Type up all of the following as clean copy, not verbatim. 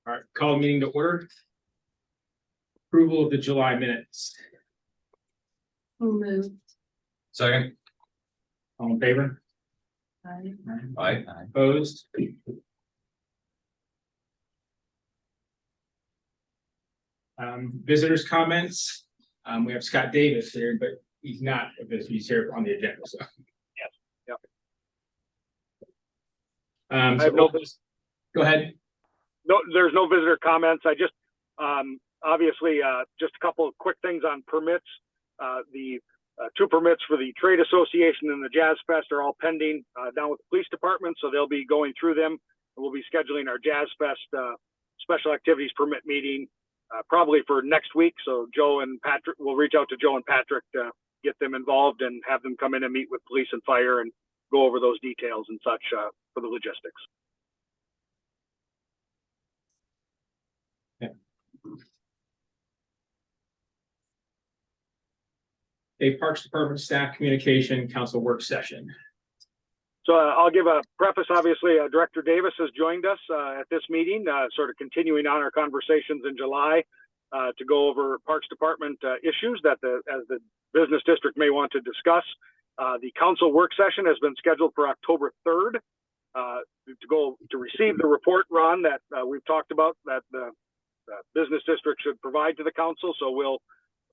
All right, call the meeting to order. Approval of the July minutes. Moved. Second. All in favor? Aye. Aye. Opposed? Visitors' comments. We have Scott Davis here, but he's not a visitor. He's here on the agenda. So. Yes. Yep. So I have no. go ahead. No, there's no visitor comments. I just obviously just a couple of quick things on permits. The two permits for the Trade Association and the Jazz Fest are all pending down with the police department, so they'll be going through them. We'll be scheduling our Jazz Fest special activities permit meeting probably for next week. So Joe and Patrick, we'll reach out to Joe and Patrick to get them involved and have them come in and meet with police and fire and go over those details and such for the logistics. A Parks Department staff communication council work session. So I'll give a preface. Obviously, Director Davis has joined us at this meeting, sort of continuing on our conversations in July to go over Parks Department issues that as the business district may want to discuss. The council work session has been scheduled for October 3rd to receive the report, Ron, that we've talked about that the business district should provide to the council. So we'll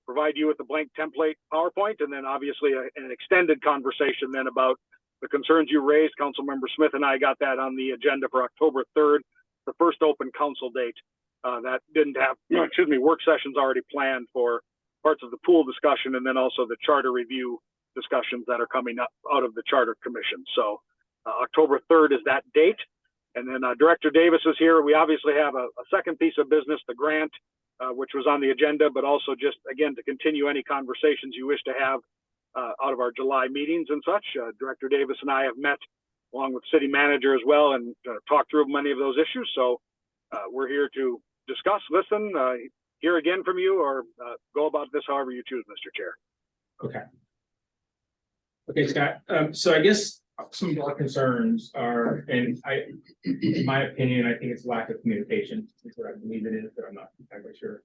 provide you with the blank template PowerPoint, and then obviously an extended conversation then about the concerns you raised. Councilmember Smith and I got that on the agenda for October 3rd, the first open council date. That didn't have, work sessions already planned for parts of the pool discussion and then also the charter review discussions that are coming up out of the charter commission. So October 3rd is that date. And then Director Davis is here. We obviously have a second piece of business, the grant, which was on the agenda, but also just, again, to continue any conversations you wish to have out of our July meetings and such. Director Davis and I have met along with city manager as well and talked through many of those issues. So we're here to discuss, listen, hear again from you, or go about this however you choose, Mr. Chair. Okay. Okay, Scott. So I guess some of our concerns are, and in my opinion, I think it's lack of communication is what I believe it is, but I'm not entirely sure.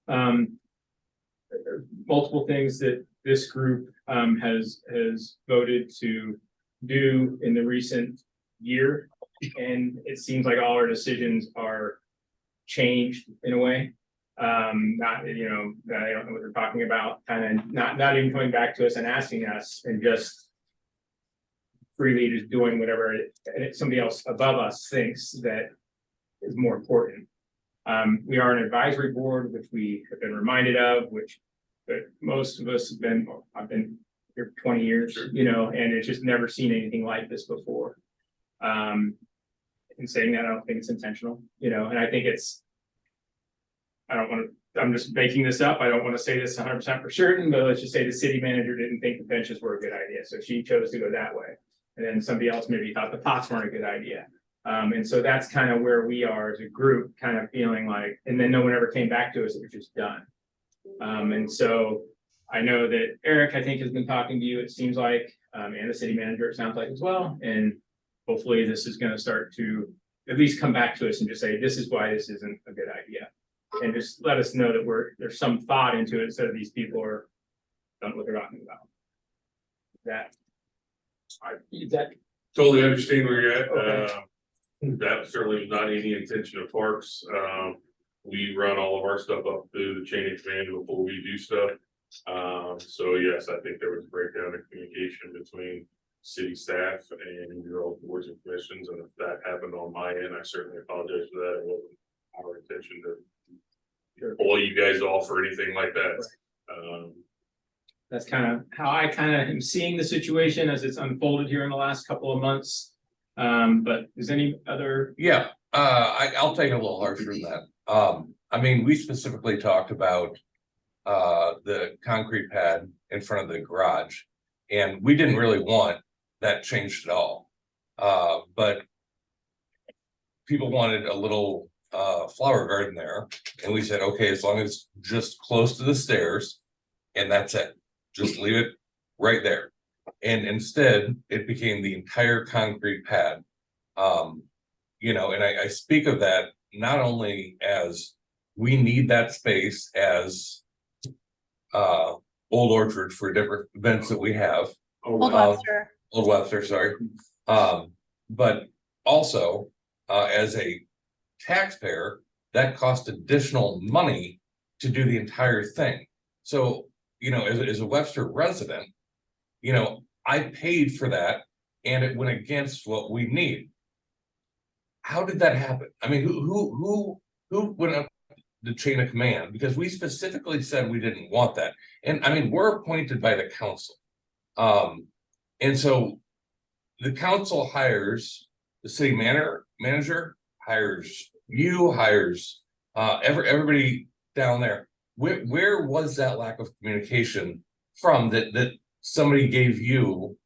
There are multiple things that this group has voted to do in the recent year, and it seems like all our decisions are changed in a way. Not, I don't know what they're talking about, kind of not even coming back to us and asking us, and just freely just doing whatever somebody else above us thinks that is more important. We are an advisory board, which we have been reminded of, but most of us have been, I've been here 20 years, and it's just never seen anything like this before. In saying that, I don't think it's intentional, and I think I'm just making this up. I don't want to say this 100% for certain, but let's just say the city manager didn't think the benches were a good idea. So she chose to go that way. And then somebody else maybe thought the pots weren't a good idea. And so that's kind of where we are as a group, kind of feeling like, and then no one ever came back to us. It was just done. And so I know that Eric, I think, has been talking to you, it seems like, and the city manager, it sounds like as well. And hopefully this is going to start to at least come back to us and just say, this is why this isn't a good idea. And just let us know that there's some thought into it instead of these people don't know what they're talking about. That Totally understand where you're at. Okay. That certainly was not any intention of Parks. We run all of our stuff up through the chain of command before we do stuff. So yes, I think there was a breakdown in communication between city staff and your old boards and commissions. And if that happened on my end, I certainly apologize for that. It wasn't our intention to pull you guys off or anything like that. Right. That's kind of how I kind of am seeing the situation as it's unfolded here in the last couple of months. But is any other? Yeah, I'll take a little harsher than that. I mean, we specifically talked about the concrete pad in front of the garage, and we didn't really want that changed at all. But people wanted a little flower garden there, and we said, okay, as long as it's just close to the stairs, and that's it. Just leave it right there. And instead, it became the entire concrete pad. And I speak of that not only as we need that space as Old Orchard for different events that we have, Old Um, Webster. Old Webster, sorry. But also, as a taxpayer, that costs additional money to do the entire thing. So, as a Webster resident, I paid for that and it went against what we need. How did that happen? I mean, who went up the chain of command? Because we specifically said we didn't want that. And I mean, we're appointed by the council. And so the council hires the city manager, hires you, hires everybody down there. Where was that lack of communication from that somebody gave you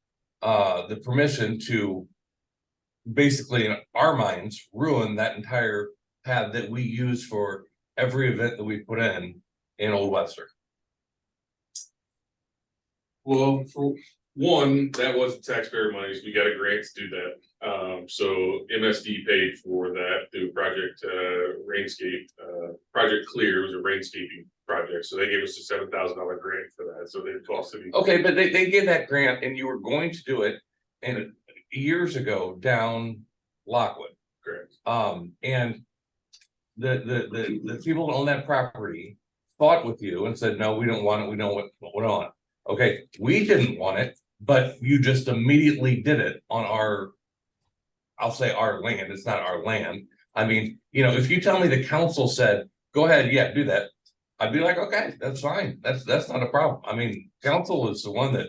the permission to basically, in our minds, ruin that entire pad that we use for every event that we put in Old Webster? Well, for one, that wasn't taxpayer monies. We got a grant to do that. So MSD paid for that through Project Rainscape. Project Clear was a rainscaping project, so they gave us a $7,000 grant for that. So they cost city. Okay, but they gave that grant and you were going to do it and years ago down Lockwood. Correct. And the people that own that property fought with you and said, no, we don't want it, we don't want it. Okay, we didn't want it, but you just immediately did it on I'll say our land, it's not our land. I mean, if you tell me the council said, go ahead, yeah, do that, I'd be like, okay, that's fine, that's not a problem. I mean, council is the one that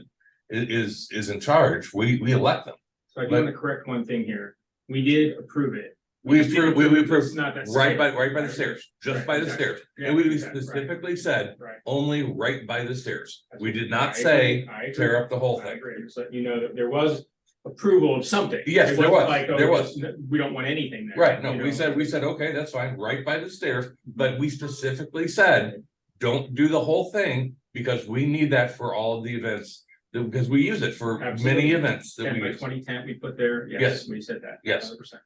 is in charge, we elect them. So I do want to correct one thing here. We did approve it. We approved It's not that. right by the stairs, just Right, by the exactly. stairs, Yeah, and we exactly, right. specifically said, Right. only right by the stairs. We did I not agree, say I agree. tear up the whole I thing. agree. Just let you know that there was approval of something. Yes, It there wasn't was. like, oh, There was. We don't want anything there. Right, no, you we know? said, okay, that's fine, right by the stairs, but we specifically said, don't do the whole thing, because we need that for all of the events. Because we use it for many Absolutely. events that 10 we by use. 20 tent we put there. Yes. Yes, we said that. Yes. 100%.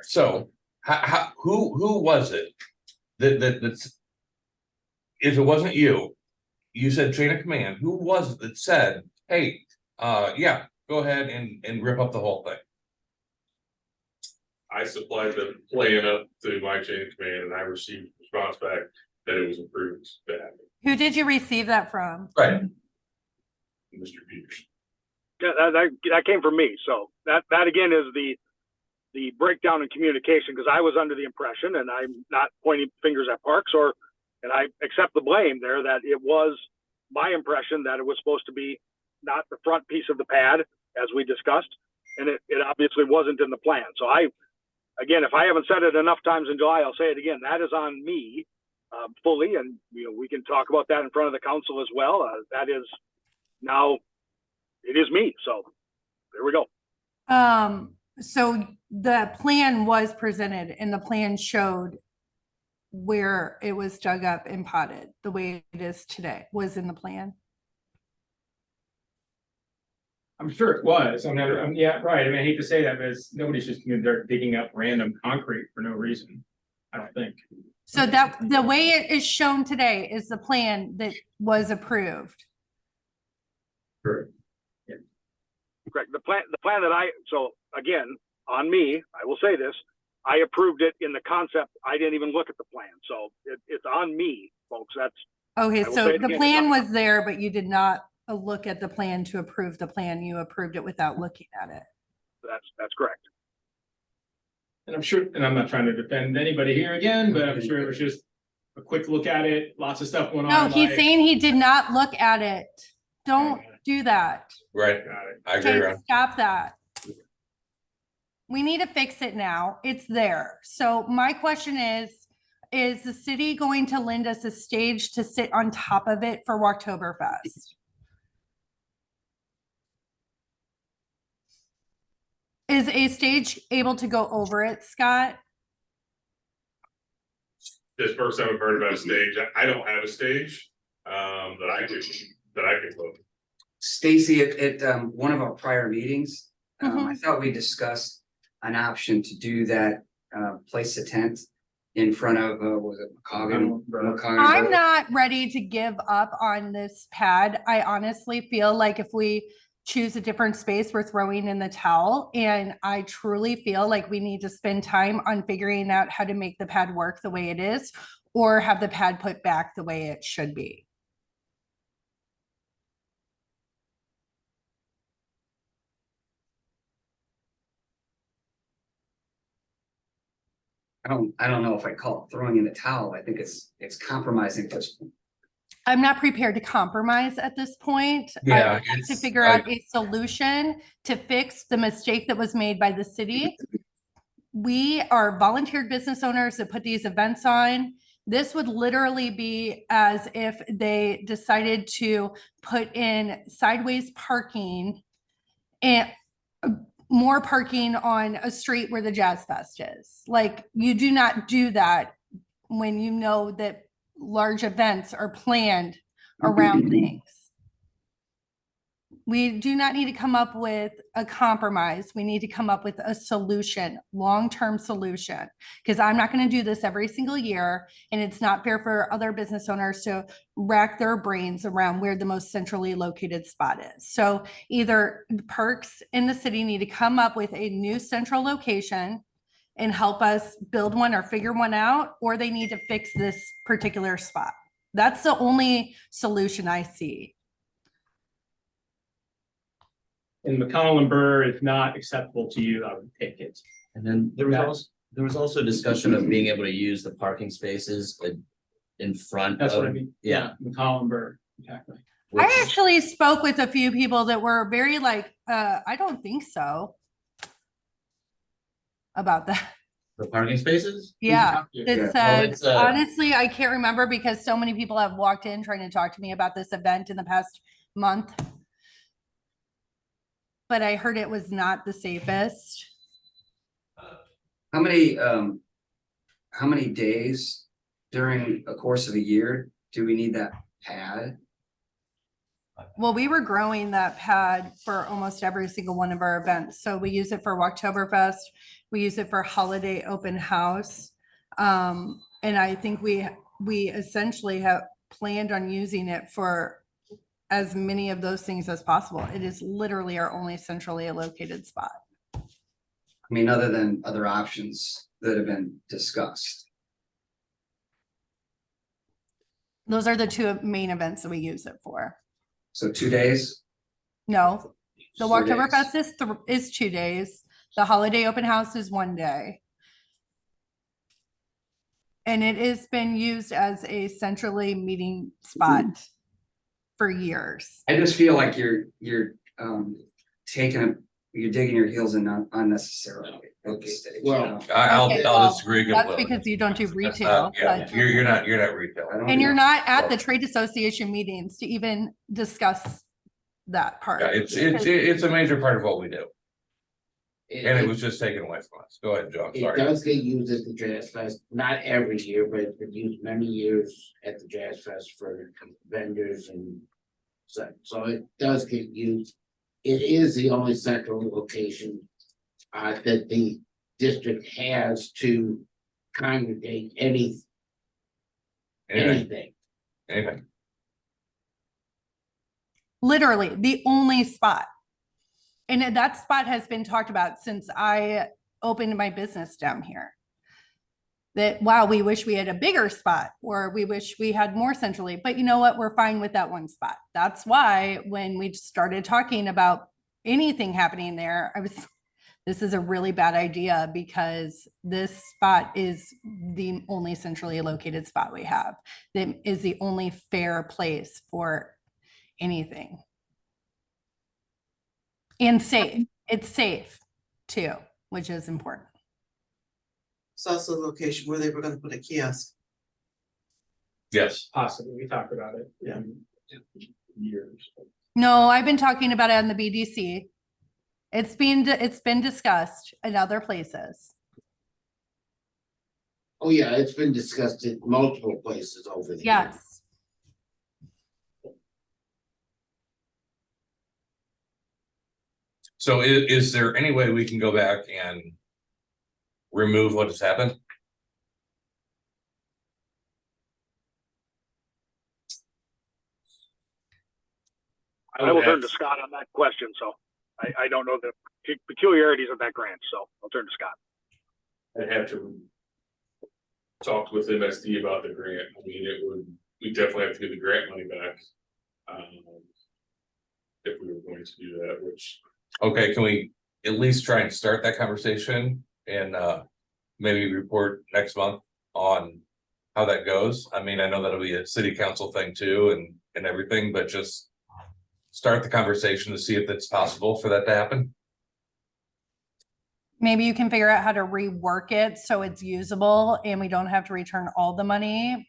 So, who was it that's, if it wasn't you, you said chain of command, who was it that said, hey, yeah, go ahead and rip up the whole thing? I supplied the plan up to my chain of command and I received a response back that it was approved to happen. Who did you receive that from? Right, Mr. Peters. Yeah, that came from me. So that again is the breakdown in communication, because I was under the impression, and I'm not pointing fingers at Parks and I accept the blame there, that it was my impression that it was supposed to be not the front piece of the pad as we discussed, and it obviously wasn't in the plan. So again, if I haven't said it enough times in July, I'll say it again. That is on me fully, and we can talk about that in front of the council as well. That is now, it is me. So there we go. So the plan was presented and the plan showed where it was dug up and potted the way it is today was in the plan. I'm sure it was. Yeah, right. I mean, I hate to say that, but nobody's just going to digging up random concrete for no reason. I don't think. So that the way it is shown today is the plan that was approved. Correct. Correct. The plan that so again, on me, I will say this, I approved it in the concept. I didn't even look at the plan. So it's on me, folks. Okay, I will so say it the again, plan it's was there, but you did not look at the plan to approve the plan. You approved it without looking at it. that's correct. And I'm sure, and I'm not trying to defend anybody here again, but I'm sure it was just a quick look at it, lots of stuff going No, on. he's like- saying he did not look at it. Don't do that. right, Got it. I agree, Okay, Ron. stop that. We need to fix it now. It's there. So my question is the city going to lend us a stage to sit on top of it for Walktoberfest? Is a stage able to go over it, Scott? This first time I've heard about a stage. I don't have a stage that I can look. Stacy, at one of our prior meetings, Mhm. I thought we discussed an option to do that, place a tent in front of, was it McCoggin? McCoggin I'm Road. not ready to give up on this pad. I honestly feel like if we choose a different space, we're throwing in the towel. And I truly feel like we need to spend time on figuring out how to make the pad work the way it is, or have the pad put back the way it should be. I don't know if I call it throwing in the towel. I think it's compromising because I'm not prepared to compromise at this point. I Yeah, would like to it's figure like- out a solution to fix the mistake that was made by the city. We are volunteered business owners that put these events on. This would literally be as if they decided to put in sideways parking and more parking on a street where the Jazz Fest is. Like, you do not do that when you know that large events are planned around things. We do not need to come up with a compromise. We need to come up with a solution, long-term solution, because I'm not going to do this every single year. And it's not fair for other business owners to rack their brains around where the most centrally located spot is. So either parks in the city need to come up with a new central location and help us build one or figure one out, or they need to fix this particular spot. That's the only solution I see. And McCollum Burr is not acceptable to you, I would take it. And then there was also discussion of being able to use the parking spaces in front That's what I of, mean. yeah. McCollum Burr, exactly. which- I actually spoke with a few people that were very like, I don't think so. About that. The parking spaces? Yeah, Yeah. it Well, said, it's, honestly, I can't remember because so many people have walked in trying to talk to me about this event in the past month. But I heard it was not the safest. how many days during a course of a year do we need that pad? Well, we were growing that pad for almost every single one of our events. So we use it for Walktoberfest. We use it for holiday open house. And I think we essentially have planned on using it for as many of those things as possible. It is literally our only centrally located spot. I mean, other than other options that have been discussed. Those are the two main events that we use it for. So 2 days? No, the 4 days. Walktoberfest is 2 days. The holiday open house is 1 day. And it has been used as a centrally meeting spot for years. I just feel like you're digging your heels in unnecessarily at this stage. Well, I'll Okay, well, disagree That's completely. because you don't do That's retail. not- Yeah, but- you're not retail. I don't And you're know. not at the trade association meetings to even discuss that part. Yeah, it's a major part of what we do, and it it was just taken away from us. Go ahead, Joe, I'm sorry. does get used at the Jazz Fest, not every year, but it's been used many years at the Jazz Fest for vendors and such, so it does get used. It is the only central location that the district has to congregate Anything, anything. anything. Literally the only spot. And that spot has been talked about since I opened my business down here. That, wow, we wish we had a bigger spot, or we wish we had more centrally, but you know what? We're fine with that one spot. That's why when we started talking about anything happening there, this is a really bad idea because this spot is the only centrally located spot we have. That is the only fair place for anything. And safe. It's safe too, which is important. It's also a location where they were gonna put a kiosk. Yes, Possibly, we talked about it. Yeah. Years. No, I've been talking about it on the BDC. It's been discussed in other places. Oh, yeah, it's been discussed at multiple places over the years. Yes. so is there any way we can go back and remove what has happened? I will turn to Scott on that question, so I don't know the peculiarities of that grant, so I'll turn to Scott. I have to talk with MSD about the grant. I mean, we definitely have to get the grant money back. If we were going to do that, which, Okay, can we at least try and start that conversation and maybe report next month on how that goes? I mean, I know that'll be a city council thing too and everything, but just start the conversation to see if it's possible for that to happen. Maybe you can figure out how to rework it so it's usable and we don't have to return all the money.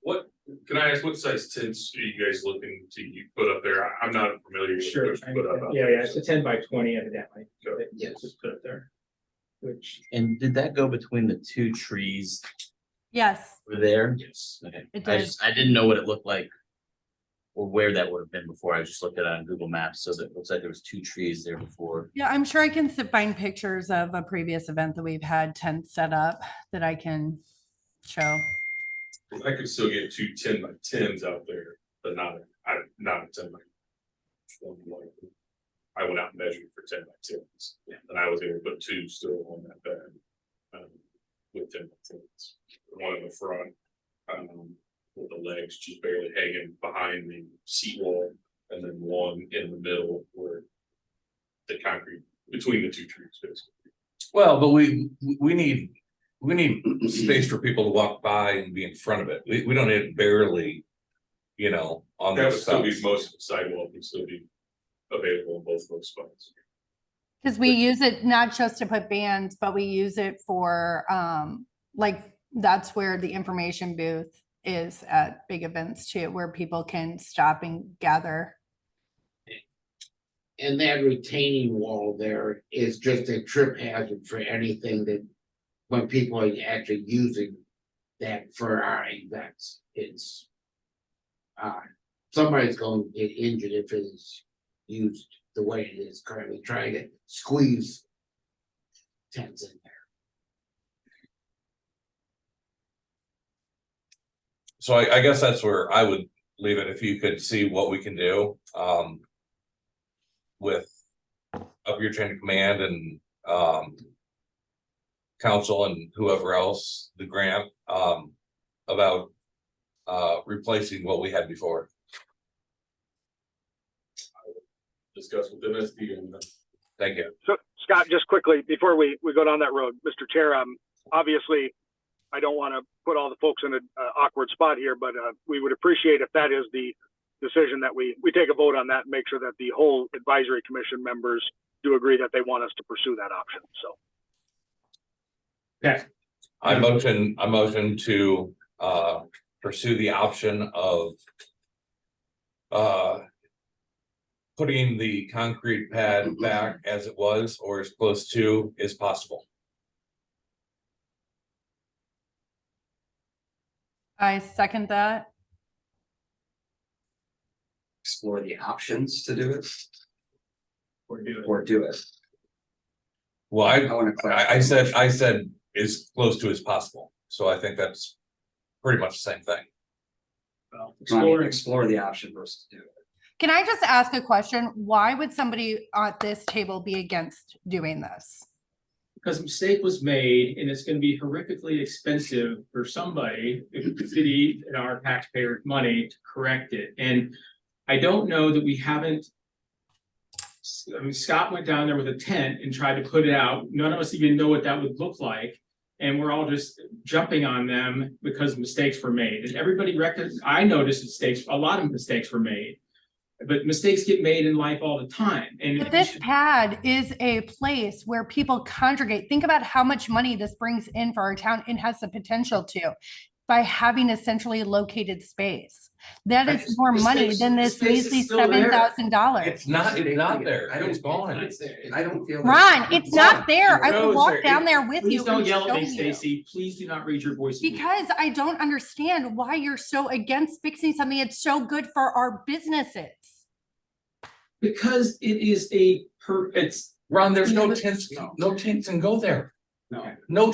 what, can I ask, what size tents are you guys looking to put up there? I'm not familiar with Sure. what you put up. out Yeah, there, yeah, it's a 10 by 20 evidently. Sure. that Yes. was put up there. Which, And did that go between the two trees Yes, over there? Yes. Okay, it I did. just, I didn't know what it looked like. Or where that would have been before. I just looked at it on Google Maps, so it looks like there was two trees there before. Yeah, I'm sure I can find pictures of a previous event that we've had tents set up that I can show. I could still get 2 10 by 10s out there, but not a 10 by 21. I went out and measured for 10 by 10s, and I was able to put 2 still on that bed. With 10 by 10s, one in the front, with the legs just barely hanging behind the seat wall, and then one in the middle where the concrete between the 2 trees, basically. Well, but we need space for people to walk by and be in front of it. We don't need barely, on That the would still be sides. most of the sidewalk would still be available in both those spots. Because we use it not just to put bands, but we use it for, like, that's where the information booth is at big events too, where people can stop and gather. And that retaining wall there is just a trip hazard for anything that, when people are actually using that for our events, it's. Somebody's going to get injured if it is used the way it is currently, trying to squeeze tents in there. So I guess that's where I would leave it, if you could see what we can do, with up your chain of command and, council and whoever else, the grant, about, replacing what we had before. Discuss with MSD and Thank you. So Scott, just quickly, before we go down that road, Mr. Chair, obviously, I don't want to put all the folks in an awkward spot here, but we would appreciate if that is the decision that we take a vote on that and make sure that the whole advisory commission members do agree that they want us to pursue that option, so. okay, I motion to pursue the option of putting the concrete pad back as it was, or as close to as possible. I second that. Explore the options to do it we're doing. or do it. Well, I want to clarify. I said as close to as possible, so I think that's pretty much the same thing. Explore the option versus do it. Can I just ask a question? Why would somebody at this table be against doing this? Because a mistake was made and it's gonna be horrifically expensive for somebody, if the city and our taxpayers' money to correct it. And I don't know that we haven't. I mean, Scott went down there with a tent and tried to put it out. None of us even know what that would look like. And we're all just jumping on them because mistakes were made. And everybody I noticed mistakes, a lot of mistakes were made. But mistakes get made in life all the time. And But this pad is a place where people congregate. Think about how much money this brings in for our town and has the potential to by having a centrally located space. That is more money than this measly $7,000. It's not there. I don't- It's gone. I don't feel. Ron, it's not there. I will Rose, walk down there with Please you. don't and yell at me, show you. Stacy. Please do not raise your voice. at me. Because I don't understand why you're so against fixing something that's so good for our businesses. Because it is it's Ron, there's You know no what? tents, no tents and go there. no. No,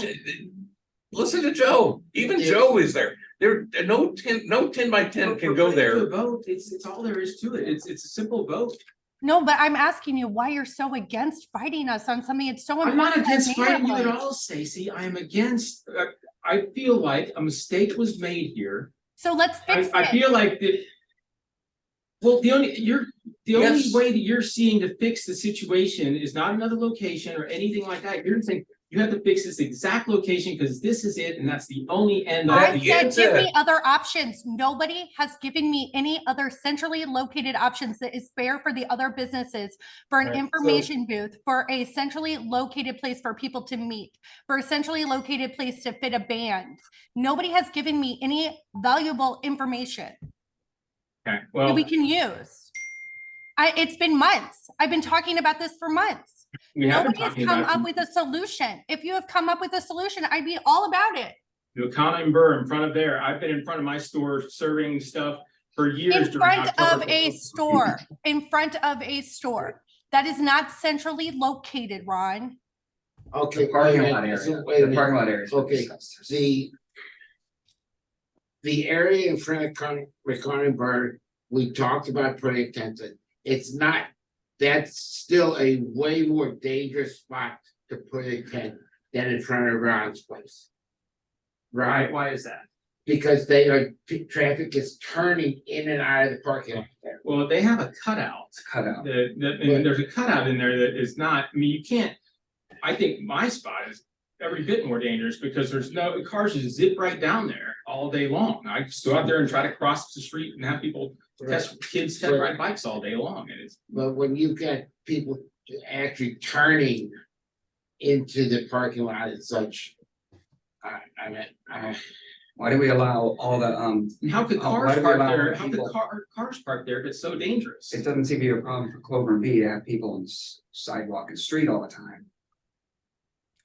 listen to Joe, even Joe is there. There, no 10 by 10 can go there. Vote, it's all there is to it. It's a simple vote. No, but I'm asking you why you're so against fighting us on something it's so I'm important. not to our against fighting you at neighborhood. all, Stacy. I am against, I feel like a mistake was made here. So let's fix I it. feel like that. Well, the only Yes. way that you're seeing to fix the situation is not another location or anything like that. You're saying you have to fix this exact location because this is it and that's the only end. That- I the said, give me answer- other options. Nobody has given me any other centrally located options that is fair for the other businesses, for an Right, so- information booth, for a centrally located place for people to meet, for a centrally located place to fit a band. Nobody has given me any valuable information Okay, that well, we can use. It's been months. I've been talking about this for months. we have been Nobody has talking come about up with a solution. If you have come up with a solution, I'd be all about it. the common burr in front of there. I've been in front of my store serving stuff for years. In during front of October. a store, in front of a store. That is not centrally located, Ron. Okay. The parking wait a lot minute, area, wait a the minute. parking lot area. Okay, the area in front of McConnellburg, we talked about putting tents in. It's not, that's still a way more dangerous spot to put a tent than in front of Ron's place. Right, Why is that? because traffic is turning in and out of the parking lot there. Well, they have a cutout. Cut out. And there's a cutout in there that is not, I mean, you can't, I think my spot is every bit more dangerous because there's no, cars just zip right down there all day long. I just go out there and try to cross the street and have people kids test ride bikes all day long and it's. But when you've got people actually turning into the parking lot and such. I mean, Why do we allow all the, How could Oh, why cars do we park allow there? How could people- cars park there if it's so dangerous? it doesn't seem to be a problem for Clover and B to have people on sidewalk and street all the time.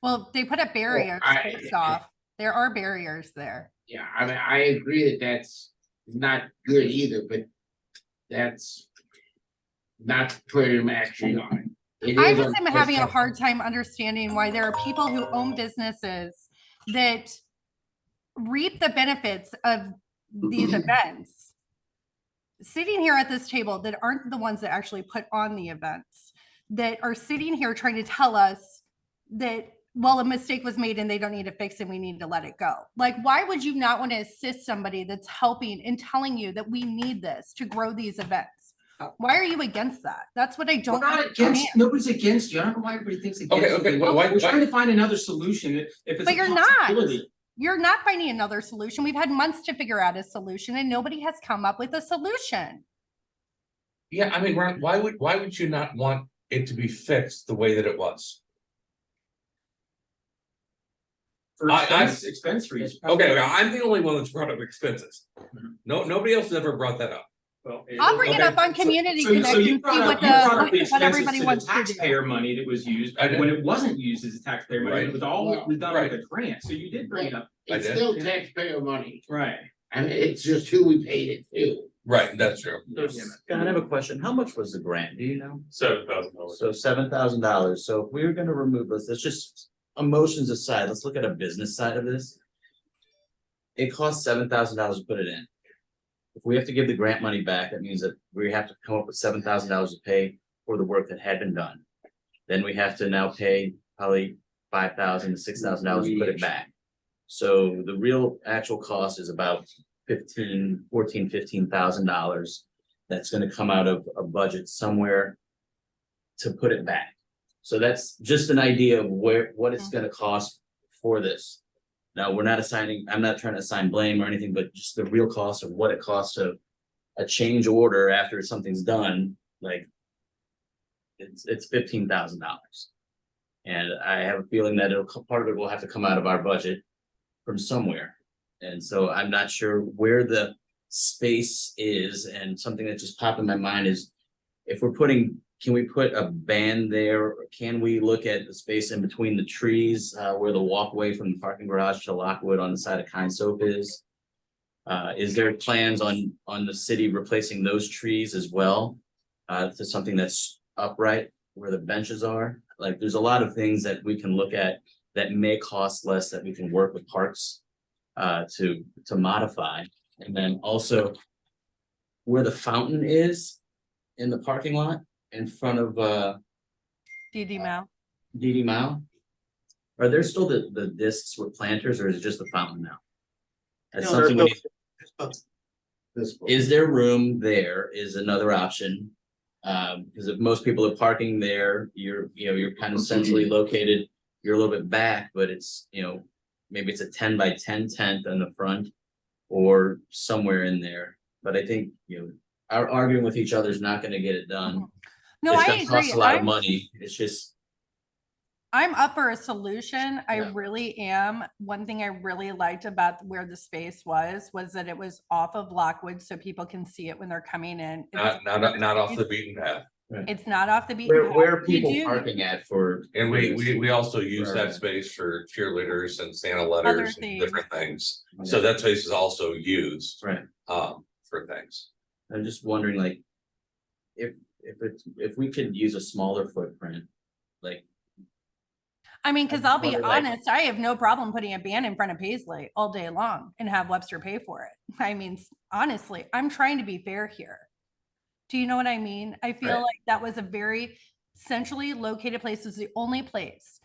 Well, they put up barriers I- first off. There are barriers there. yeah, I mean, I agree that that's not good either, but that's not putting them actually on. It I is just am having a unfortunate. hard time understanding why there are people who own businesses that reap the benefits of these events. Sitting here at this table that aren't the ones that actually put on the events, that are sitting here trying to tell us that, well, a mistake was made and they don't need to fix it, we need to let it go. Like, why would you not want to assist somebody that's helping and telling you that we need this to grow these events? Why are you against that? That's what I We're don't not understand. against, nobody's against you. I don't know why everybody thinks against you. Okay, why- We're trying to find another solution if it's But a you're not. possibility. You're not finding another solution. We've had months to figure out a solution and nobody has come up with a solution. Yeah, I mean, Ron, why would you not want it to be fixed the way that it was? For expense reasons. Okay, I'm the only one that's brought up expenses. No, nobody else has ever brought that up. Well, I'll bring it okay, up on so- Community so Connect you and brought see up- what you brought up what expenses everybody to the wants to do. Taxpayer money that was used, I did. when it wasn't used as a taxpayer money, Right. it was all Well, done with a grant, so you did bring it up, I It's did. still taxpayer money. right? I mean, it's just who we paid it to. Right, that's true. Scott, I have a question. How much was the grant? Do you know? $7,000. So $7,000. So if we were gonna remove this, let's just, emotions aside, let's look at a business side of this. It costs $7,000 to put it in. If we have to give the grant money back, that means that we have to come up with $7,000 to pay for the work that had been done. Then we have to now pay probably $5,000 to $6,000 to put it back. So the real actual cost is about $15,000. That's gonna come out of a budget somewhere to put it back. So that's just an idea of what it's gonna cost for this. Now, we're not assigning, I'm not trying to assign blame or anything, but just the real cost of what it costs of a change order after something's done, like it's $15,000. And I have a feeling that part of it will have to come out of our budget from somewhere. And so I'm not sure where the space is, and something that just popped in my mind is if we're can we put a band there? Or can we look at the space in between the trees, where the walkway from the parking garage to Lockwood on the side of Kind Soap is? Is there plans on the city replacing those trees as well? To something that's upright where the benches are? Like, there's a lot of things that we can look at that may cost less that we can work with parks to modify. And then also where the fountain is in the parking lot in front of DD Mal. DD Mile. Are there still the discs with planters, or is it just the fountain now? That's No, something we need. This. Is there room there is another option. Because if most people are parking there, you're kind of centrally located, you're a little bit back, but it's, maybe it's a 10 by 10 tent on the front. Or somewhere in there, but I think, our arguing with each other is not gonna get it done. No, It's I gonna cost agree. a lot of money, it's just, I'm up for a solution. I Yeah. really am. One thing I really liked about where the space was that it was off of Lockwood so people can see it when they're coming in. Not off the beaten path. It's not off the beaten path. where are You people do- parking at for? And we also use For- that space for cheerleaders and Santa Other letters and things. different things. So that space is also used Right, for things. I'm just wondering, like, if we could use a smaller footprint, like, I mean, because I'll be wonder, like- honest, I have no problem putting a band in front of Paisley all day long and have Webster pay for it. I mean, honestly, I'm trying to be fair here. Do you know what I mean? I feel Right. like that was a very centrally located place. It's the only place.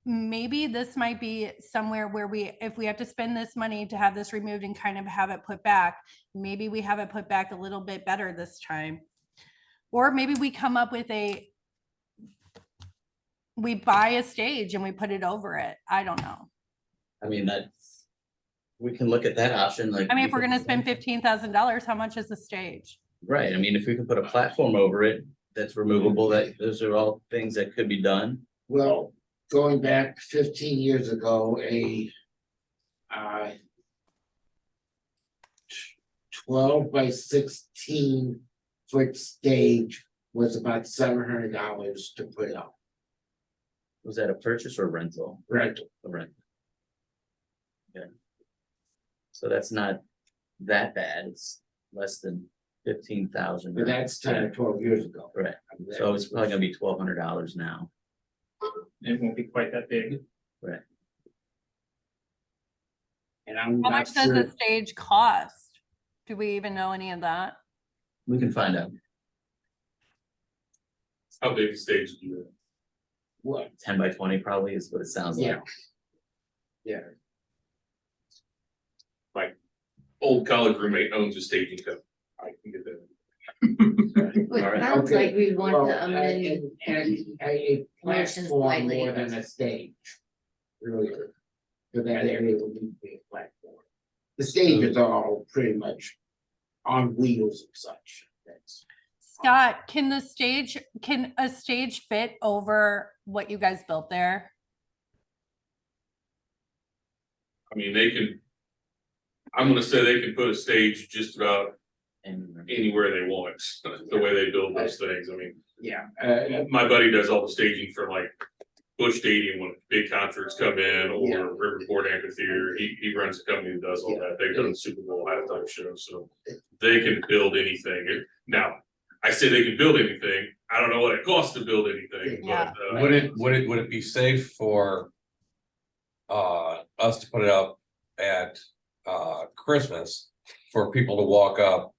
Maybe this might be somewhere where if we have to spend this money to have this removed and kind of have it put back, maybe we have it put back a little bit better this time. Or maybe we come up with we buy a stage and we put it over it. I don't know. I mean, we can look at that option, like. I mean, we if we're could- gonna spend $15,000, how much is the stage? Right, I mean, if we can put a platform over it, that's removable, those are all things that could be done. Well, going back 15 years ago, a 12 by 16 foot stage was about $700 to put up. Was that a purchase or rental? Rental. A rent. Okay. So that's not that bad, it's less than 15,000. But that's 10 or 12 years ago. Right, so it's probably gonna be $1,200 now. It won't be quite that big. And I'm How not much does sure. the stage cost? Do we even know any of that? We can find out, How big a stage do you have? What? 10 by 20 probably is what it sounds like. Yeah. Old college roommate owns a staging company. I can get that. All right, It sounds okay. like we want Well, to amend, and a Motion platform slightly. more than a stage. Really, for that area would need to be a platform. The stages are all pretty much on wheels and such. That's. Scott, can a stage fit over what you guys built there? I mean, I'm gonna say they can put a stage just about And anywhere they want, the way they build those things. I mean, Yeah, my buddy does all the staging for like Busch Stadium when big concerts come in, Yeah. or Riverport Amphitheater. He runs a company that does all that. They've done Super Bowl halftime shows, so they can build anything. Now, I say they can build anything. I don't know what it costs to build anything, Yeah. but Would it be safe for us to put it up at Christmas for people to walk up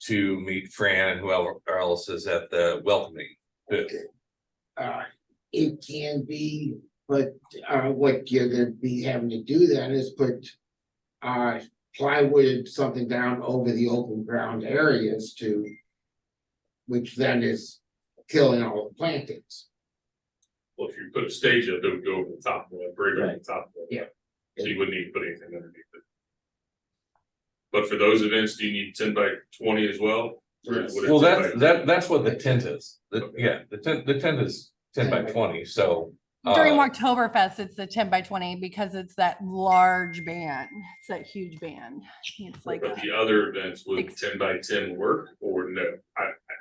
to meet Fran and whoever else is at the welcoming booth? it can be, but what you're gonna be having to do then is put. Plywood, something down over the open ground areas to. Which then is killing all the plantings. well, if you put a stage up, it would go over the top of it, break over the top of it. Yeah. So you wouldn't need to put anything underneath it. But for those events, do you need 10 by 20 as well? Or Yes. would it Well, 10 by- that's what the tent is. The tent is 10 by 20, so. During Oktoberfest, it's the 10 by 20 because it's that large band. It's that huge band. It's like, But the other events would Six- 10 by 10 work or no?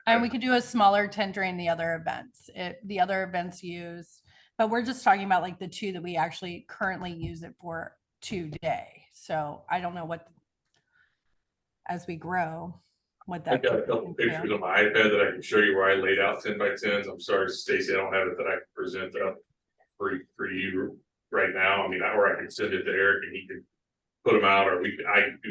and we could do a smaller tent during the other events. The other events use, but we're just talking about like the two that we actually currently use it for today. So I don't know as we grow, what I that. got a couple pictures on my iPad that I can show you where I laid out 10 by 10s. I'm sorry, Stacy, I don't have it that I can present up for you. right now. I mean, or I can send it to Eric and he can put them out, or we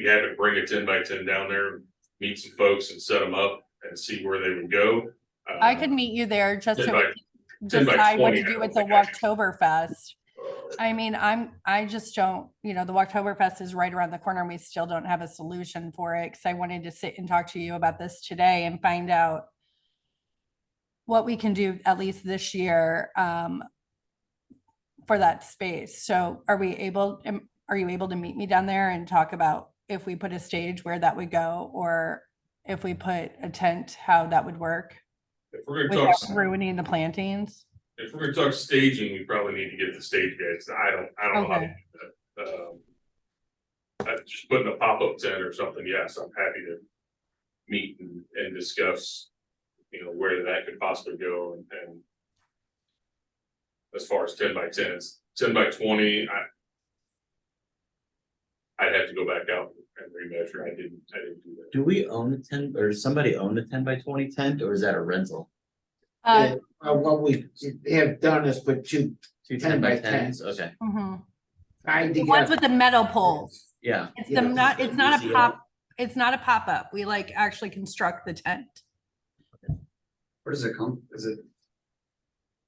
have to bring a 10x10 down there, meet some folks and set them up and see where they would go. I could meet you there just 10 to by 10 by decide what 20, to I do don't with the think I can. Walktoberfest. I mean, I just don't, the Walktoberfest is right around the corner and we still don't have a solution for it. Cause I wanted to sit and talk to you about this today and find out what we can do at least this year, for that space. So are you able to meet me down there and talk about if we put a stage, where that would go, or if we put a tent, how that would work If we're gonna without talk, ruining the plantings? if we're gonna talk staging, we probably need to get the stage guys. I don't know how to Okay. do that. Just putting a pop-up tent or something, yes, I'm happy to meet and discuss, where that could possibly go and as far as 10x10s, 10x20, I'd have to go back out and remeasure. I didn't do that. Do we own the 10, or does somebody own the 10x20 tent, or is that a rental? What we have done is put two Two 10 by 10x10s, 10s. okay, mhm. tied The ones together. with the metal poles. yeah. It's Yeah, it's not a easy pop, it's not a pop-up. We like actually construct the tent. Where does it come? Is it?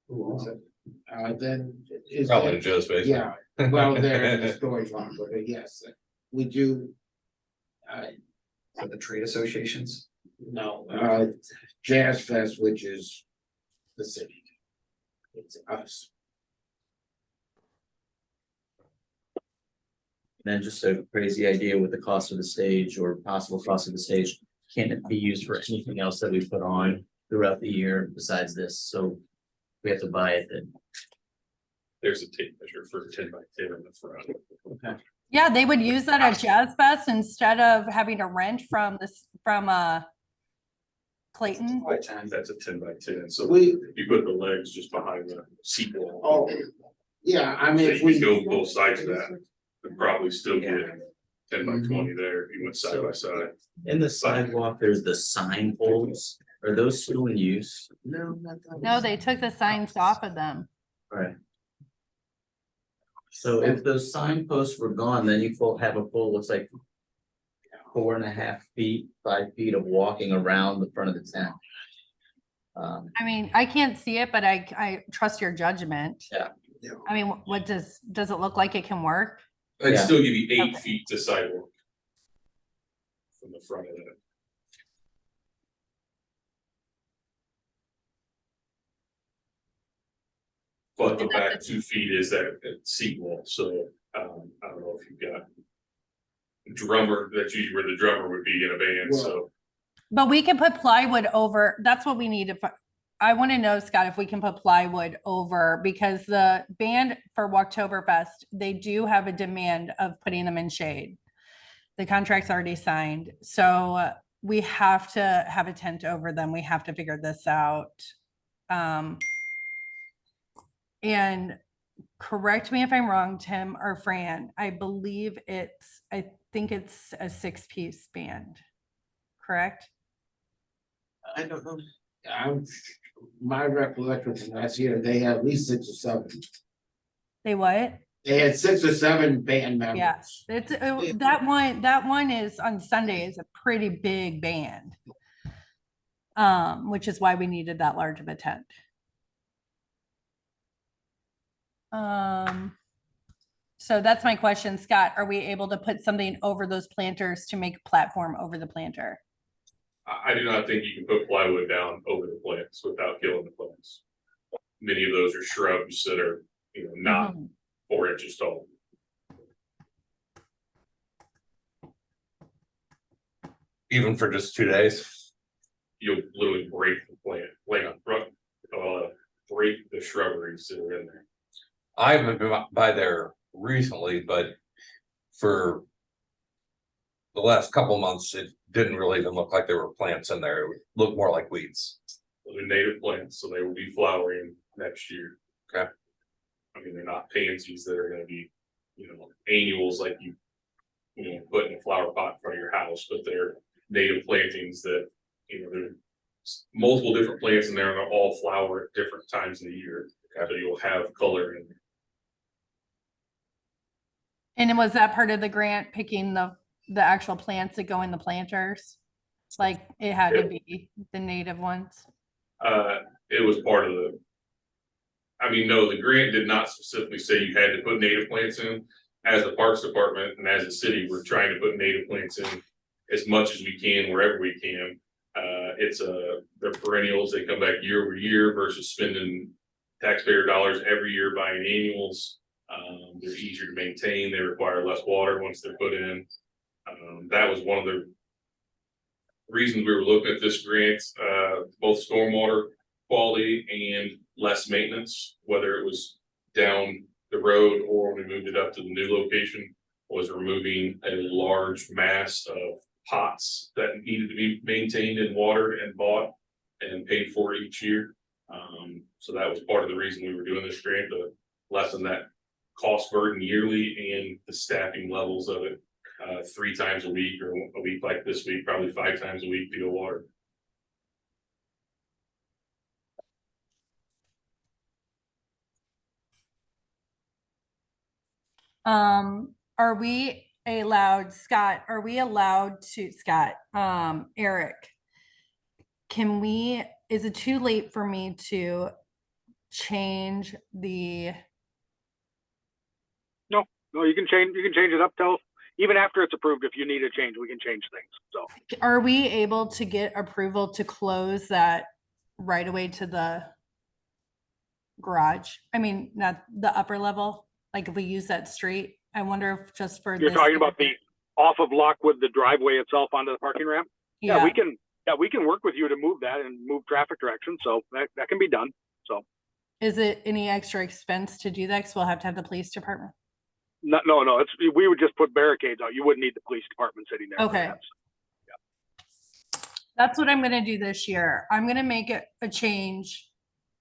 Who owns it? Then. is Probably that- just basically. Yeah, well, there in the storage locker, but yes, we do. Is it the trade associations? No, Jazz Fest, which is the city. It's us. Then just a crazy idea with the cost of the stage or possible cost of the stage. Can it be used for anything else that we put on throughout the year besides this? So we have to buy it then. There's a tape measure for 10x10 in the front. Yeah, they would use that at Jazz Fest instead of having to rent from Clayton. By 10. That's a 10x10, so We, you put the legs just behind the seat wall. oh, yeah, I So mean, you if we. could go both sides of that, and probably still get 10x20 there if you went side by side. In the sidewalk, there's the sign poles. Are those still in use? No, not that. No, they took the signs off of them. Right. So if those signposts were gone, then you have a full, looks like 4.5 feet, 5 feet of walking around the front of the tent. I mean, I can't see it, but I trust your judgment. Yeah. I mean, what does it look like it can work? I'd Yeah. still give you 8 Okay. feet to sidewalk. From the front of that. But the And that's back 2 feet is that seat wall, so, I don't know if you've got. Drummer, that's usually where the drummer would be in a band, so. But we can put plywood over, that's what we need to, I want to know, Scott, if we can put plywood over, because the band for Walktoberfest, they do have a demand of putting them in shade. The contract's already signed, so we have to have a tent over them. We have to figure this out. And correct me if I'm wrong, Tim or Fran, I think it's a 6-piece band, correct? I don't know. My recollection from last year, they had at least 6 or 7. They what? They had 6 or 7 band members. Yeah, it's that one is on Sunday is a pretty big band. Which is why we needed that large of a tent. So that's my question, Scott. Are we able to put something over those planters to make a platform over the planter? I do not think you can put plywood down over the plants without killing the plants. Many of those are shrubs that are, not Mhm. 4 inches tall. Even for just 2 days. You'll literally break the plant, break the shrubberies that are in there. I haven't been by there recently, but for the last couple months, it didn't really even look like there were plants in there. It would look more like weeds. Those are native plants, so they will be flowering next year. Okay. I mean, they're not pansies that are gonna be, annuals like you put in a flower pot in front of your house, but they're native plantings that, there's multiple different plants in there and they'll all flower at different times of the year. So you'll have color and And was that part of the grant, picking the actual plants that go in the planters? Like it had to be the native ones? It was part of the. I mean, no, the grant did not specifically say you had to put native plants in. As the Parks Department and as a city, we're trying to put native plants in as much as we can, wherever we can. They're perennials, they come back year over year versus spending taxpayer dollars every year buying annuals. They're easier to maintain, they require less water once they're put in. That was one of the reasons we were looking at this grant, both stormwater quality and less maintenance, whether it was down the road or when we moved it up to the new location, was removing a large mass of pots that needed to be maintained and watered and bought and paid for each year. So that was part of the reason we were doing this grant, to lessen that cost burden yearly and the staffing levels of it, 3 times a week, or a week like this week, probably 5 times a week to go water. Are we allowed, Scott, Eric, is it too late for me to change the, No, you can change it up till, even after it's approved, if you need a change, we can change things, so. are we able to get approval to close that right away to the garage? I mean, not the upper level, like if we use that street, I wonder if just for You're this. talking about the off of Lockwood, the driveway itself onto the parking ramp? Yeah, we can work with you to move that and move traffic direction, so that can be done, so. Is it any extra expense to do that? Because we'll have to have the police department. No, we would just put barricades out. You wouldn't need the police department sitting there. Okay. That's what I'm gonna do this year. I'm gonna make it a change.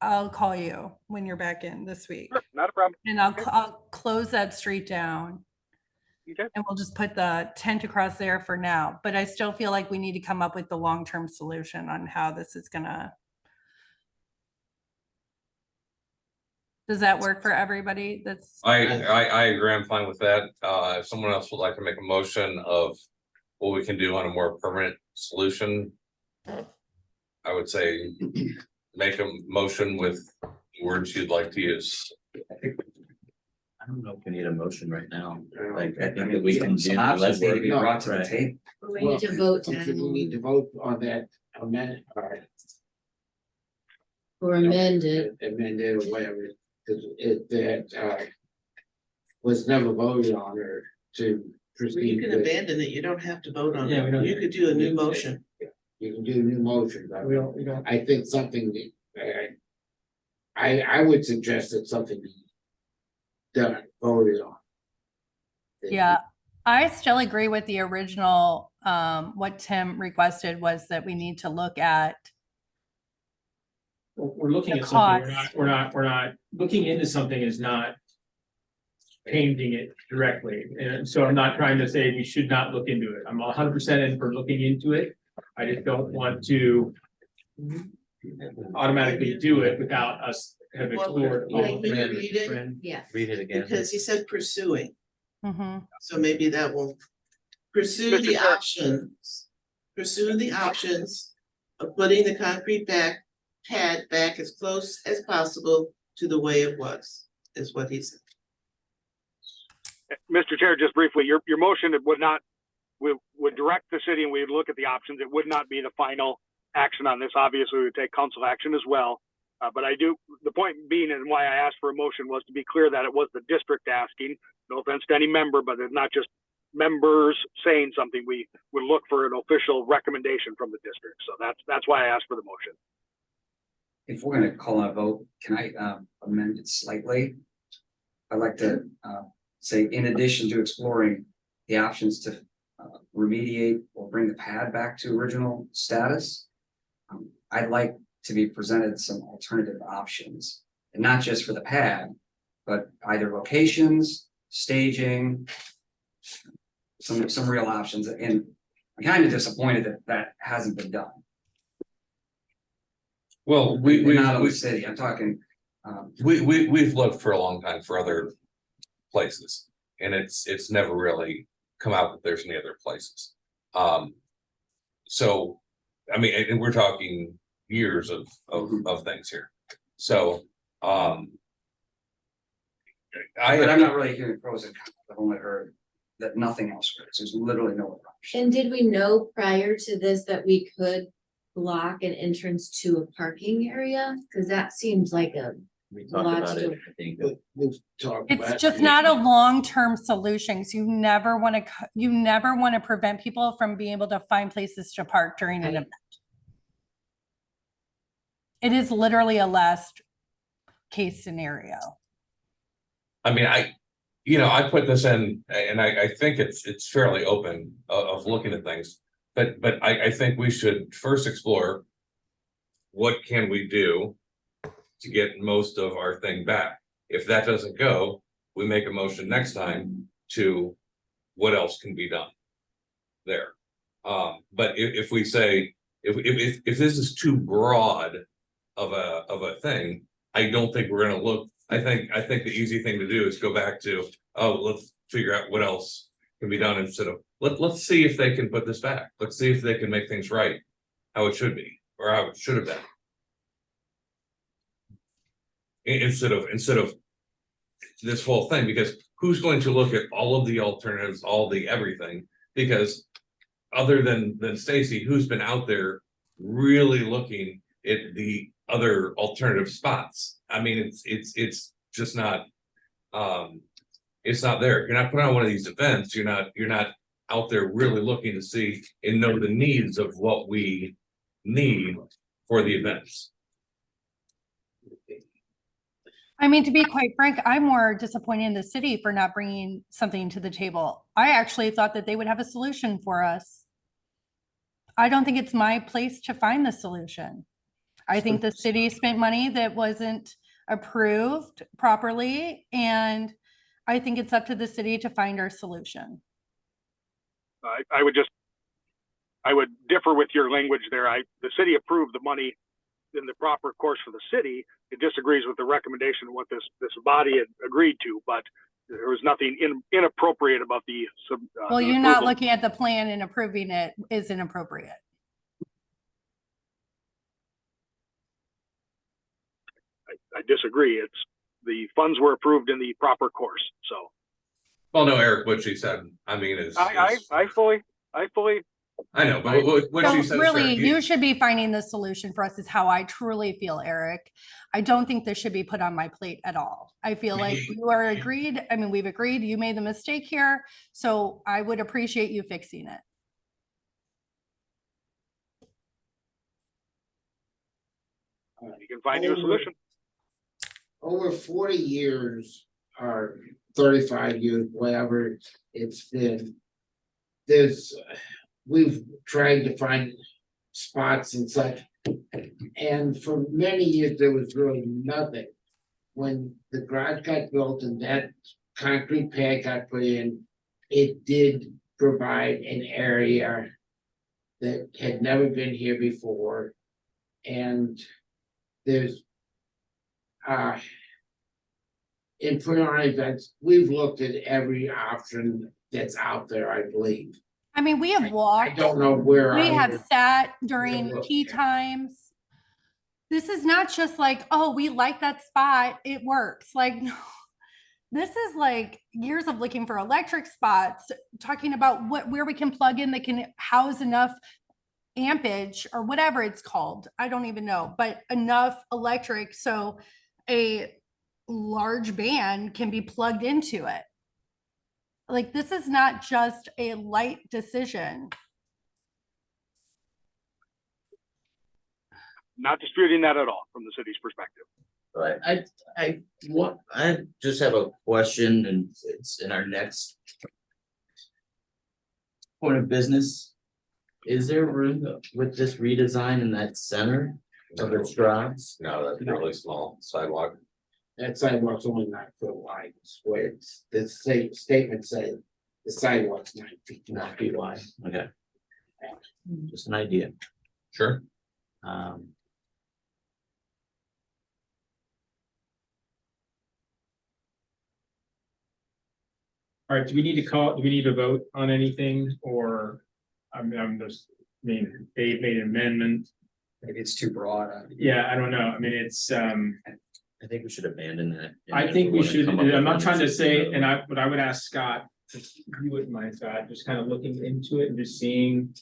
I'll call you when you're back in this week. Sure, not a problem. And I'll close that street down. Okay. And we'll just put the tent across there for now. But I still feel like we need to come up with the long-term solution on how this is gonna. Does that work for everybody? I agree, I'm fine with that. If someone else would like to make a motion of what we can do on a more permanent solution, I would say make a motion with words you'd like to use. I don't know if we need a motion right now. Like, I think that we can do. Some options need to be No, brought to the right. table. We need to vote We need to vote on that amendment, or amend it. amended or whatever, because that was never voted on or to proceed. You can with. abandon it, you don't have to vote on Yeah, we it, don't- you could do a new motion. You can do a new motion, but We don't. I think something that, I would suggest that something be done, voted on. Yeah, I still agree with the original, what Tim requested was that we need to look at. We're looking The at something, cost. we're not, looking into something is not changing it directly. And so I'm not trying to say we should not look into it. I'm 100% in for looking into it. I just don't want to automatically do it without us have explored. all of Can you it. read it? Yeah. Read it again. Because he said pursuing, Mhm. so maybe that will pursue Mr. the Chair. options. Pursue the options of putting the concrete pad back as close as possible to the way it was, is what he said. Mr. Chair, just briefly, your motion would direct the city and we would look at the options. It would not be the final action on this. Obviously, we would take council action as well. But the point being and why I asked for a motion was to be clear that it was the district asking. No offense to any member, but it's not just members saying something. We would look for an official recommendation from the district. So that's why I asked for the motion. If we're gonna call a vote, can I amend it slightly? I'd like to say, in addition to exploring the options to remediate or bring the pad back to original status, I'd like to be presented some alternative options, and not just for the pad, but either locations, staging, some real options. And I'm kind of disappointed that that hasn't been done. Well, Not on the city, I'm talking. we've looked for a long time for other places. and it's never really come out that there's any other places. So, I mean, and we're talking years of things here. So, But I'm not really hearing pros and cons. I've only heard that nothing else works. There's literally no other option. And did we know prior to this that we could block an entrance to a parking area? Cause that seems like a, We talked Lots about to- it, I think. We've talked It's about just it. not a long-term solution. 'Cause you never want to prevent people from being able to find places to park during an event. It is literally a last case scenario. I mean, I put this in, and I think it's fairly open of looking at things. But I think we should first explore what can we do to get most of our thing back. If that doesn't go, we make a motion next time to what else can be done there. But if we say, if this is too broad of a thing, I don't think we're gonna look, I think the easy thing to do is go back to, oh, let's figure out what else can be done instead of, let's see if they can put this back. Let's see if they can make things right, how it should be, or how it should have been. Instead of this whole thing, because who's going to look at all of the alternatives, all the everything? Because other than Stacy, who's been out there really looking at the other alternative spots? I mean, it's just not, it's not there. You're not putting on one of these events. You're not out there really looking to see and know the needs of what we need for the events. I mean, to be quite frank, I'm more disappointed in the city for not bringing something to the table. I actually thought that they would have a solution for us. I don't think it's my place to find the solution. I think the city spent money that wasn't approved properly, and I think it's up to the city to find our solution. I would differ with your language there. The city approved the money in the proper course for the city. It disagrees with the recommendation of what this body had agreed to, but there was nothing inappropriate about the. Well, you're not looking at the plan and approving it is inappropriate. I disagree. It's the funds were approved in the proper course. So. Well, no, Eric, what she said, I mean, is. I fully. I know, but what she So said. really, you should be finding the solution for us is how I truly feel, Eric. I don't think this should be put on my plate at all. I feel like you are agreed. I mean, we've agreed, you made the mistake here. So I would appreciate you fixing it. You can find you a solution. Over 40 years or 35 years, whatever it's been. We've tried to find spots and such. And for many years, there was really nothing. When the garage got built and that concrete pad got put in, it did provide an area that had never been here before. And there's in putting on events, we've looked at every option that's out there, I believe. I mean, we have I walked. don't know where. We I have would- sat during look, tea yeah. times. This is not just like, oh, we like that spot, it works. Like, no, this is like years of looking for electric spots, talking about where we can plug in that can house enough ampage or whatever it's called. I don't even know, but enough electric so a large band can be plugged into it. Like, this is not just a light decision. Not disputing that at all from the city's perspective. But I just have a question, and it's in our next point of business. Is there room with this redesign in that center of the straws? No, that's really small sidewalk. That sidewalk's only 9 foot wide, it's where it's, the statement said the sidewalk's 9 feet. 9 feet wide, okay. Just an idea. Sure. All right, do we need to vote on anything, or I'm just, I mean, Dave made an amendment. Maybe it's too broad. Yeah, I don't know. I mean, it's, I think we should abandon that. and I if think we wanna should, come up with I'm not one, trying to it's say, another and one. but I would ask Scott, if you wouldn't mind, Scott, just kind of looking into it and just seeing.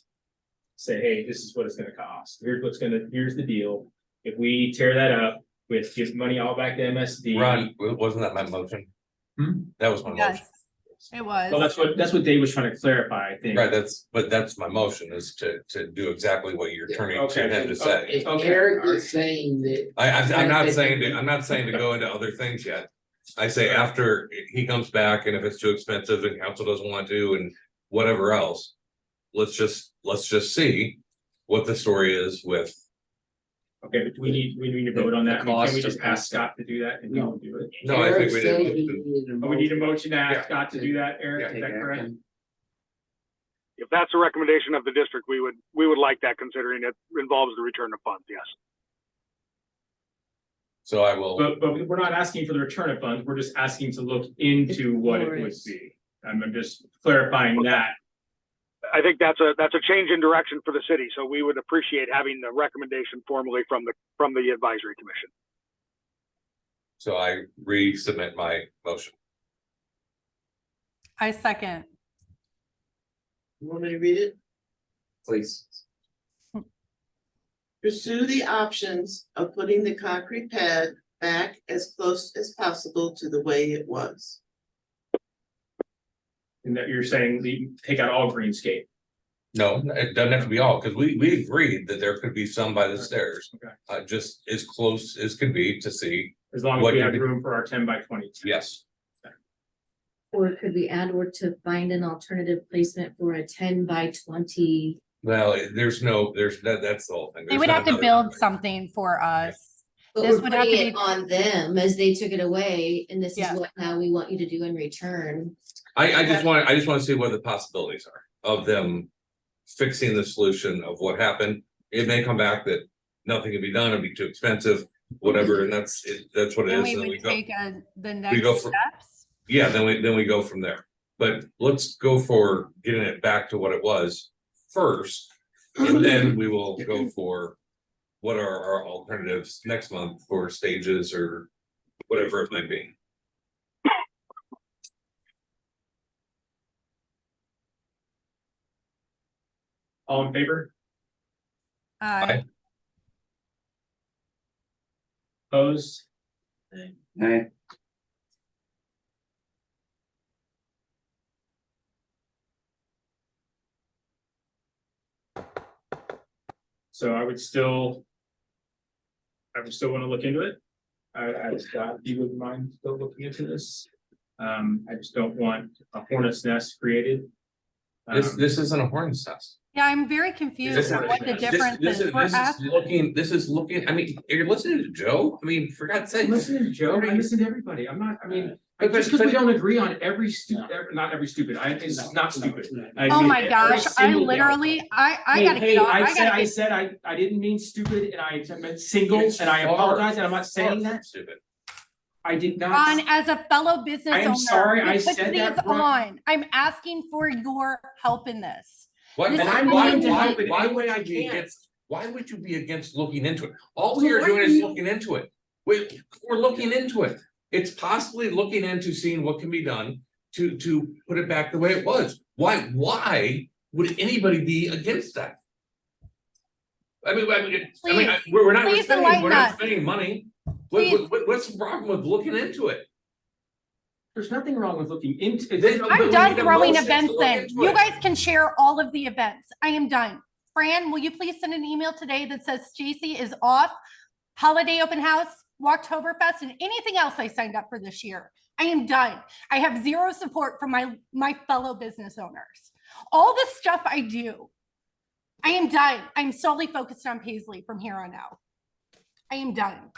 Say, hey, this is what it's gonna cost. Here's the deal. If we tear that up with give money all back to MSD. Ron, wasn't that my motion? Hmm? That was my motion, Yes, it was. Well, that's what Dave was trying to clarify, I think. right, that's my motion is to do exactly what you're turning to Okay. him to say. If Okay, Eric alright. is saying that. I'm not saying to go into other things yet. I say after he comes back and if it's too expensive and council doesn't want to and whatever else. Let's just see what the story is with. Okay, but we need to vote on that. I mean, can we Cost just of- ask Scott to do that and he No. will do it? No, I think we Eric said did. he needed a Oh, we need a motion. motion to ask Yeah. Scott to do that, Eric, is Take that correct? action. If that's a recommendation of the district, we would like that, considering it involves the return of funds, yes. So I will, But we're not asking for the return of funds, we're just asking to look into what it would be. I'm just clarifying that. I think that's a change in direction for the city, so we would appreciate having the recommendation formally from the advisory commission. so I resubmit my motion. I second. You want me to read it? Please. Pursue the options of putting the concrete pad back as close as possible to the way it was. And that you're saying take out all greenscape. No, it doesn't have to be all, because we agreed that there could be some by the stairs. Okay. Just as close as could be to see, As long as What we you have did- room for our 10x20. yes. Or could we add or to find an alternative placement for a 10x20? Well, that's the whole thing. They There's would not have to another build number. something for us. But This we're would have to putting it be- on them as they took it away, and this is Yeah. what now we want you to do in return. I just want to see what the possibilities are of them fixing the solution of what happened. It may come back that nothing can be done, it'd be too expensive, whatever, and that's what it And is. we And then we would go, take the go next for- steps. yeah, then we go from there. But let's go for getting it back to what it was first. And then we will go for what are our alternatives next month for stages or whatever it might be. All in favor? Uh, Opposed? Hey, So I would still want to look into it. Scott, if you wouldn't mind still looking into this. I just don't want a hornet's nest created. This isn't a hornet's nest. yeah, I'm very confused This- on what the this- difference this is. We're asking. This is looking, I mean, you're listening to Joe, I mean, for God's sake. I'm listening to Joe, I listen to everybody, I'm not, I mean, But- just because we but- don't agree on every not every stupid, this is not stupid. I Oh mean, my every gosh, I single thing. literally, I Hey, gotta hey, get off. I I said, gotta I get. said, I didn't mean stupid, and I meant single, It's and I far- apologize, and I'm not saying far that, stupid. I did not. On as a fellow business I am owner. sorry I put said that, these Brooke. on. I'm asking for your help in this. What, This and is I'm, why why, we why, need- why any way would I you be can. against, why would you be against looking into it? All So we are why doing do is you- looking into it. We're looking into it. It's possibly looking into seeing what can be done to put it back the way it was. Why would anybody be against that? I mean, we're not Please spending, enlighten we're not us. spending money. Please. What's the problem with looking into it? There's nothing wrong with looking into. Then- I'm but we done need a throwing motion to events look in. into You it. guys can share all of the events. I am done. Fran, will you please send an email today that says Stacy is off, holiday open house, Walktoberfest, and anything else I signed up for this year? I am done. I have zero support from my fellow business owners. All the stuff I do, I am done. I'm solely focused on Paisley from here on out. I am done.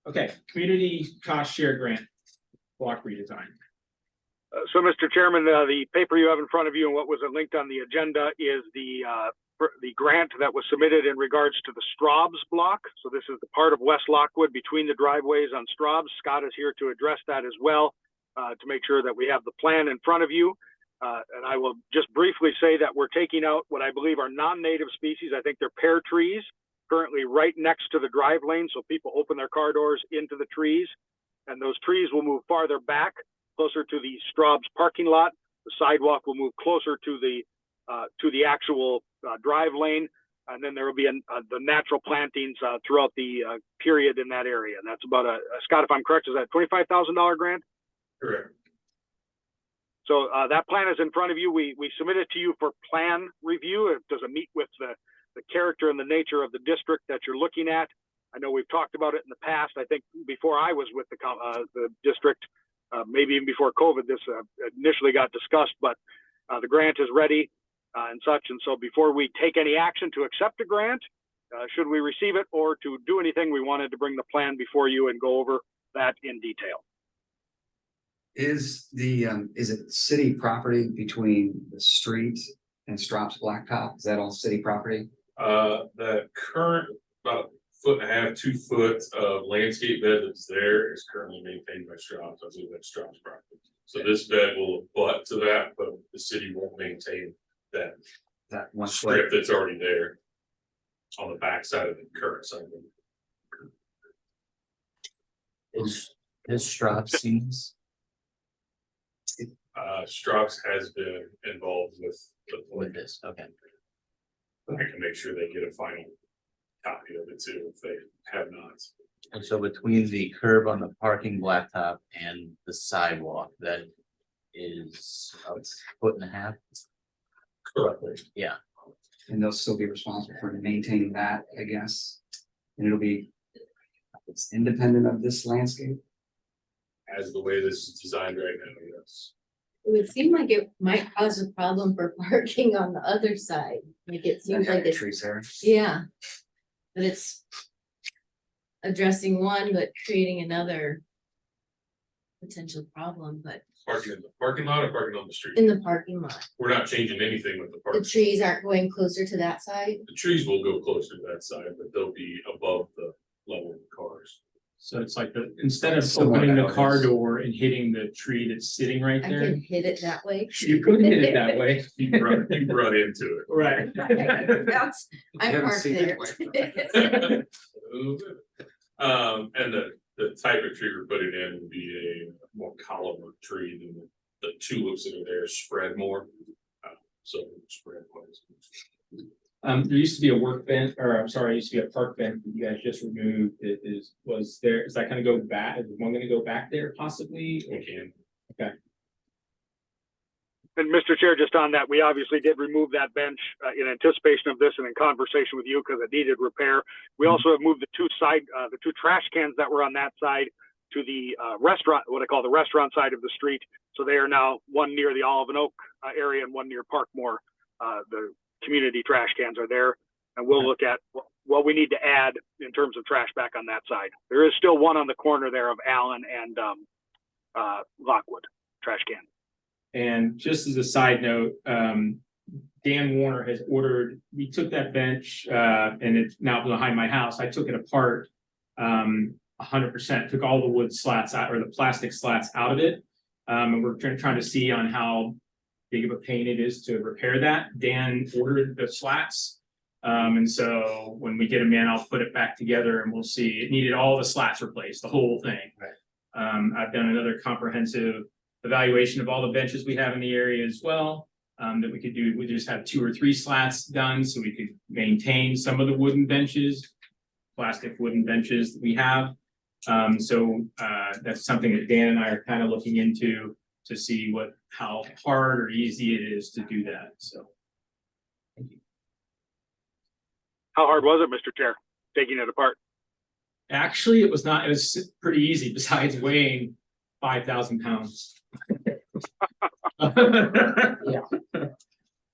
Okay, community cost share grant, block redesign. So, Mr. Chairman, the paper you have in front of you and what was linked on the agenda is the grant that was submitted in regards to the Straubs block. So this is the part of West Lockwood between the driveways on Straubs. Scott is here to address that as well, to make sure that we have the plan in front of you. And I will just briefly say that we're taking out what I believe are non-native species. I think they're pear trees currently right next to the drive lane. So people open their car doors into the trees, and those trees will move farther back, closer to the Straubs parking lot. The sidewalk will move closer to the actual drive lane, and then there will be the natural plantings throughout the period in that area. And that's about Scott, if I'm correct, is that $25,000 grant? Correct. So that plan is in front of you. We submit it to you for plan review. Does it meet with the character and the nature of the district that you're looking at? I know we've talked about it in the past. I think before I was with the district, maybe even before COVID, this initially got discussed, but the grant is ready and such. And so before we take any action to accept a grant, should we receive it or to do anything, we wanted to bring the plan before you and go over that in detail. Is it city property between the street and Straubs Blacktop? Is that all city property? The current about 1.5 to 2 foot of landscape bed that's there is currently maintained by Straubs. I believe that's Straubs property. So this bed will butt to that, but the city won't maintain that One strip that's already there on the back side of the current side. Is Straub seems? Straubs has been involved with This, okay. I can make sure they get a final copy of it too if they have not. And so between the curb on the parking blacktop and the sidewalk, that is a 1.5 foot. Correctly. Yeah, And they'll still be responsible for maintaining that, I guess. And it's independent of this landscape. As the way this is designed right now, yes. It would seem like it might cause a problem for parking on the other side, like it seems like it's, Trees there. yeah. But it's addressing one, but creating another potential problem, but Parking in the parking lot or parking on the street? in the parking lot. We're not changing anything with the The park. trees aren't going closer to that side. The trees will go closer to that side, but they'll be above the level of the cars. So it's like instead of Similar opening to the how it car is. door and hitting the tree that's sitting right I there. can hit it that way. You could hit it that way. You run into it. Right. That's, I'm haven't parked seen there. it And the type of tree we're putting in will be a more columnar tree than the tulips that are there spread more. So spread quite as much. There used to be a work bench, or I'm sorry, used to be a park bench that you guys just removed. Is that gonna go back? Is one gonna go back there possibly? We can. And Mr. Chair, just on that, we obviously did remove that bench in anticipation of this and in conversation with you because it needed repair. We also have moved the two trash cans that were on that side to the restaurant, what I call the restaurant side of the street. So they are now one near the Olive and Oak area and one near Parkmore. The community trash cans are there, and we'll look at what we need to add in terms of trash back on that side. There is still one on the corner there of Allen and Lockwood trash can. And just as a side note, Dan Warner has ordered, we took that bench, and it's now behind my house. I took it apart 100%, took all the wood slats out or the plastic slats out of it. And we're trying to see on how big of a pain it is to repair that. Dan ordered the slats. And so when we get them in, I'll put it back together and we'll see. It needed all the slats replaced, the whole thing. Right. I've done another comprehensive evaluation of all the benches we have in the area as well. That we could do, we just have 2 or 3 slats done so we could maintain some of the wooden benches, plastic wooden benches that we have. So that's something that Dan and I are kind of looking into to see how hard or easy it is to do that. So. Thank you. How hard was it, Mr. Chair, taking it apart? Actually, it was not, it was pretty easy besides weighing 5,000 pounds. Yeah.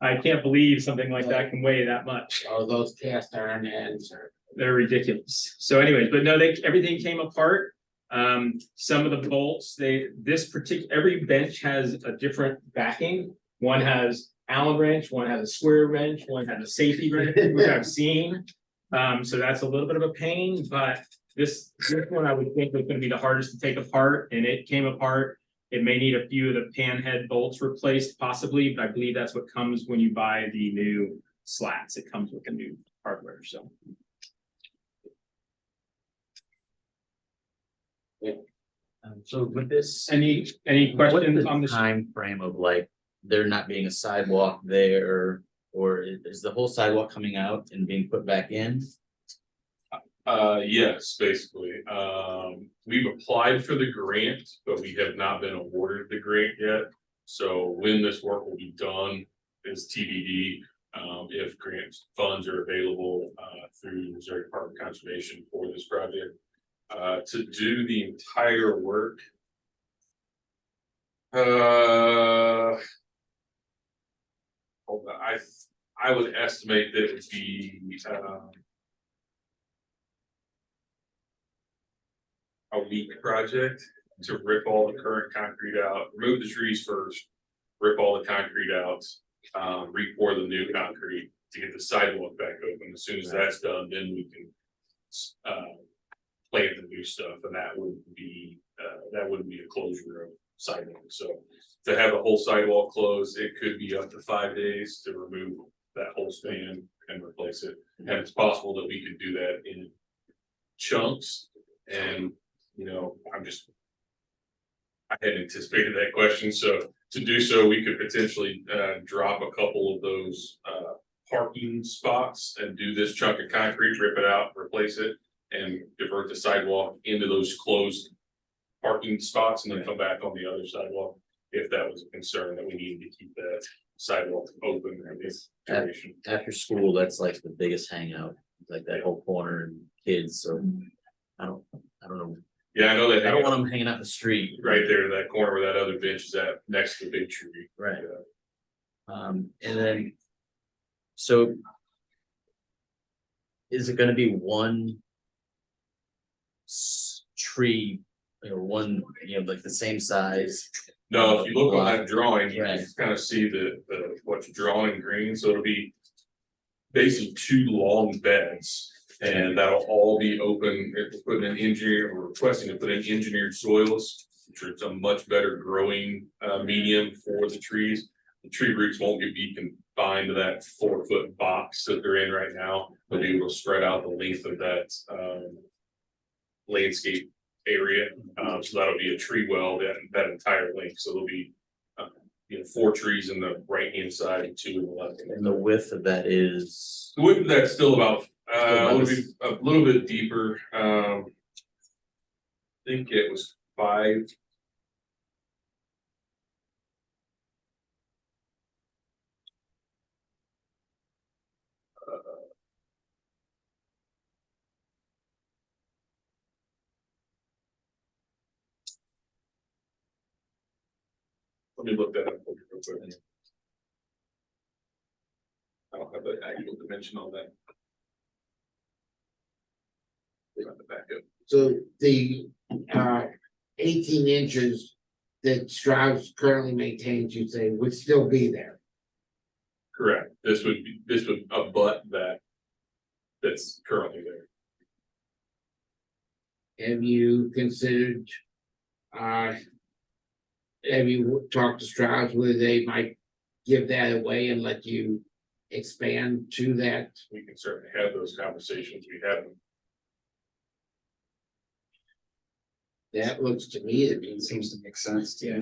I can't believe something like that can weigh that much. Oh, those cast iron ends are. They're ridiculous. So anyways, but no, everything came apart. Some of the bolts, every bench has a different backing. One has Allen wrench, one has a square wrench, one has a safety wrench, which I've seen. So that's a little bit of a pain, but this one I would think was gonna be the hardest to take apart, and it came apart. It may need a few of the pan head bolts replaced possibly, but I believe that's what comes when you buy the new slats. It comes with the new hardware, so. So with this. Any What's questions the on this? time frame of like, there not being a sidewalk there, or is the whole sidewalk coming out and being put back in? Yes, basically. We've applied for the grant, but we have not been awarded the grant yet. So when this work will be done is TBD. If grant funds are available, through Missouri Department of Conservation for this project. To do the entire work. Hold on, I would estimate that it would be, a week project to rip all the current concrete out, remove the trees first, rip all the concrete out, re-pour the new concrete to get the sidewalk back open. As soon as that's done, then we can plant the new stuff, and that wouldn't be a closure of sidewalk. So to have a whole sidewalk closed, it could be up to 5 days to remove that whole span and replace it. And it's possible that we could do that in chunks. And you know, I had anticipated that question, so to do so, we could potentially drop a couple of those parking spots and do this chunk of concrete, rip it out, replace it, and divert the sidewalk into those closed parking spots, and then come back on the other sidewalk. If that was a concern that we needed to keep that sidewalk open in this duration. After school, that's like the biggest hangout, like that whole corner and kids, so I don't know. Yeah, I know that. I don't want them hanging out in the street. Right there to that corner where that other bench is at, next to the big tree. Right. Yeah. And then, so is it gonna be one tree, one, like the same size? No, if you look on that drawing, you Right. can kind of see the what's drawn in green, so it'll be basically 2 long beds. And that'll all be open, if we're putting an engineer, we're requesting to put in engineered soils, which is a much better growing medium for the trees. The tree roots won't be confined to that 4-foot box that they're in right now. They'll be able to spread out the length of that landscape area. So that'll be a tree well that entire length. So there'll be 4 trees in the right hand side and 2 in the left. And the width of that is, The width of that's still about would be a little bit deeper. I think it was 5. Let me look that up for you real quick. I don't have the actual dimension on that. On the back up. So the 18 inches that Strauss currently maintains, you say, would still be there. Correct. This would abut that's currently there. Have you considered, have you talked to Strauss whether they might give that away and let you expand to that? We can certainly have those conversations. We have them. That looks to me to be Seems to make sense. yeah,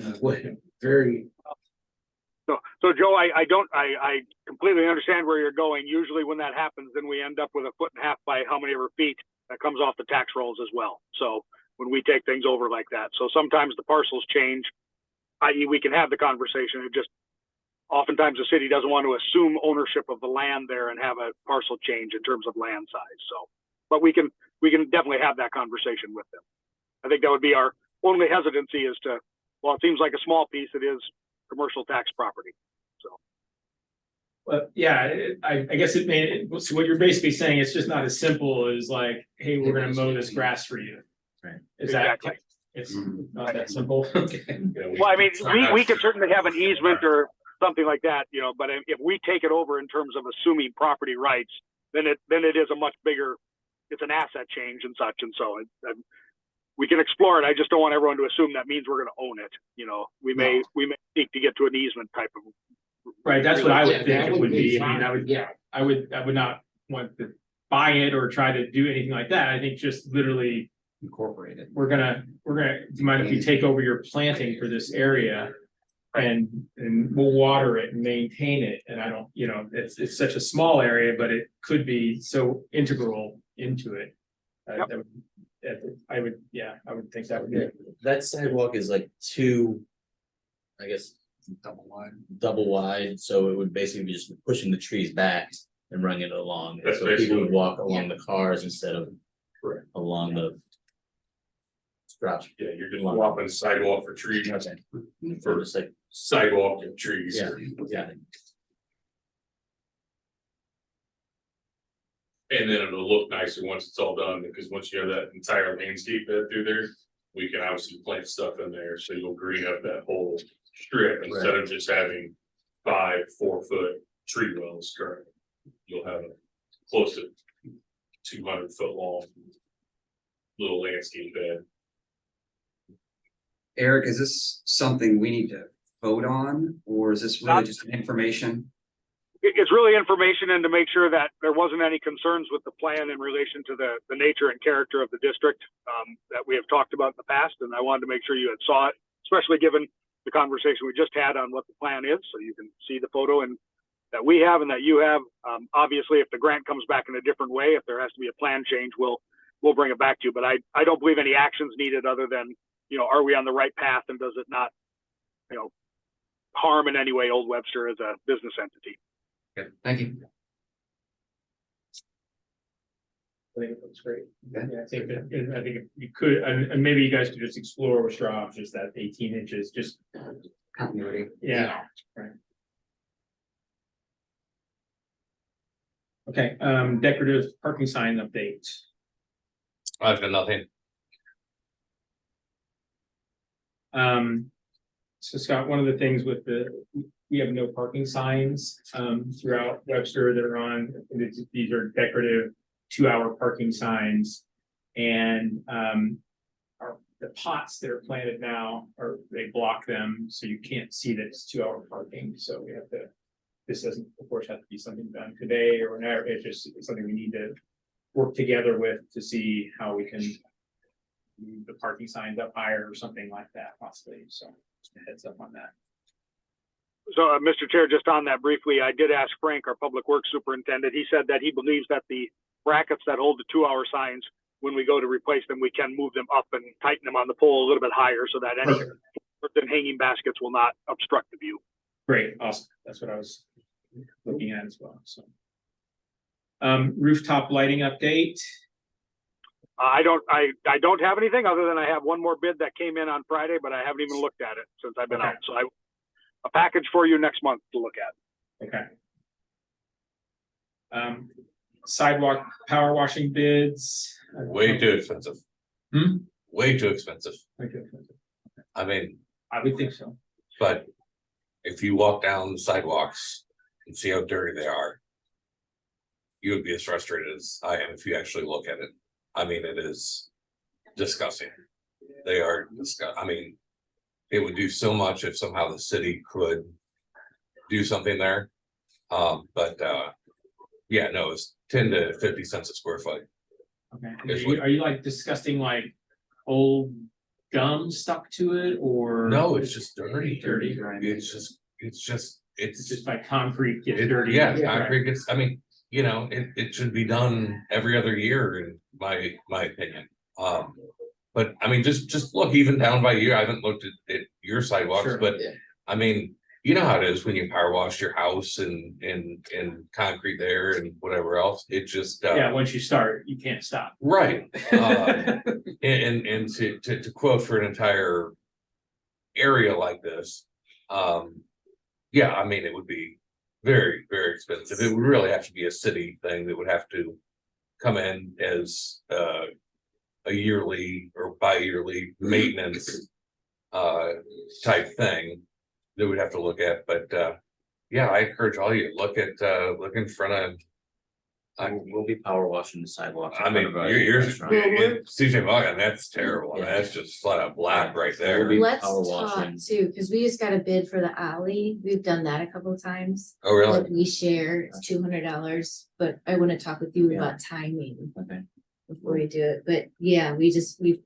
very. So Joe, I completely understand where you're going. Usually when that happens, then we end up with 1.5 feet by how many ever feet that comes off the tax rolls as well. So when we take things over like that, so sometimes the parcels change, i.e. we can have the conversation. It just, oftentimes the city doesn't want to assume ownership of the land there and have a parcel change in terms of land size. So, but we can definitely have that conversation with them. I think that would be our only hesitancy is to, well, it seems like a small piece, it is commercial tax property, so. But yeah, I guess it made it, so what you're basically saying, it's just not as simple as like, hey, we're gonna mow this grass for you. Is that, Exactly. it's Mhm. not that simple. Well, I mean, we could certainly have an easement or something like that, you know, but if we take it over in terms of assuming property rights, then it is a much bigger, it's an asset change and such, and so we can explore it. I just don't want everyone to assume that means we're gonna own it, you know, we may seek to get to an easement type of. Right, that's what I would Yeah, think that it would be. I mean, fine. Yeah, I would not want to buy it or try to do anything like that. I think just literally, Incorporate it. we're gonna, do you mind if we take over your planting for this area? And we'll water it and maintain it, and I don't, you know, it's such a small area, but it could be so integral into it. Yep. I would think that would be. That sidewalk is like two, I guess, double wide, so it would basically be just pushing the trees back and running it along. That's So people basically- would walk along the cars instead of Correct. along the. Drops. Yeah, you're just swapping sidewalk for trees, For just like, sidewalk and trees. yeah, yeah, And then it'll look nicer once it's all done, because once you have that entire landscape bed through there, we can obviously plant stuff in there, so you'll green up that whole strip instead of just having 4-foot tree wells currently. You'll have a close to 200-foot long little landscape bed. Eric, is this something we need to vote on, or is this really just information? It's really information and to make sure that there wasn't any concerns with the plan in relation to the nature and character of the district that we have talked about in the past. And I wanted to make sure you had saw it, especially given the conversation we just had on what the plan is, so you can see the photo and that we have and that you have. Obviously, if the grant comes back in a different way, if there has to be a plan change, we'll bring it back to you. But I don't believe any actions needed other than, you know, are we on the right path and does it not, you know, harm in any way Old Webster as a business entity? Okay, thank you. I think it looks great. Okay. Yeah, I think if you could, and maybe you guys could just explore with straw options, that 18 inches, just, Continuity. yeah, right. Okay, decorative parking sign update. I've got nothing. So Scott, one of the things with we have no parking signs, throughout Webster that are on, these are decorative 2-hour parking signs. And, the pots that are planted now they block them, so you can't see that it's 2-hour parking, so we have to. This doesn't, of course, have to be something done today or whenever, it's just something we need to work together with to see how we can move the parking signs up higher or something like that possibly, so just a heads up on that. So, Mr. Chair, just on that briefly, I did ask Frank, our public works superintendent. He said that he believes that the brackets that hold the 2-hour signs, when we go to replace them, we can move them up and tighten them on the pole a little bit higher so that any hanging baskets will not obstruct the view. Great, awesome, that's what I was looking at as well, so. Rooftop lighting update. I don't have anything other than I have one more bid that came in on Friday, but I haven't even looked at it since I've been Okay. out. So a package for you next month to look at. Okay. Sidewalk power washing bids. Way too expensive. Hmm? Way too expensive. Okay. I mean, I would think so. but if you walk down the sidewalks and see how dirty they are, you would be as frustrated as I am if you actually look at it. I mean, it is disgusting. They are I mean, it would do so much if somehow the city could do something there. Yeah, no, it's 10 to 50 cents a square foot. Okay. It's Are you like disgusting like old gum stuck to it or? No, it's just dirty. Dirty. It's just It's just like concrete gets dirty. Yeah, Right. concrete gets, I mean, you know, it should be done every other year in my opinion. But I mean, just look even down by you. I haven't looked at your sidewalks, Sure. but Yeah. I mean, you know how it is when you power wash your house and concrete there and whatever else. It just Yeah, once you start, you can't stop. right. And to quote for an entire area like this, yeah, I mean, it would be very, very expensive. It would really have to be a city thing that would have to come in as a a yearly or bi-yearly maintenance type thing that we'd have to look at, but yeah, I encourage all you, look in front of. We'll be power washing the sidewalks. in I mean, front of our you're restaurant. CJ Morgan, that's terrible. I mean, Yeah. that's just flat out black right We'll there. be Let's power talk washing. too, because we just got a bid for the alley. We've done that a couple of times. Oh, really? Like we share, it's $200, but I want to talk with you Yeah. about timing Okay. before we do it. But yeah, we've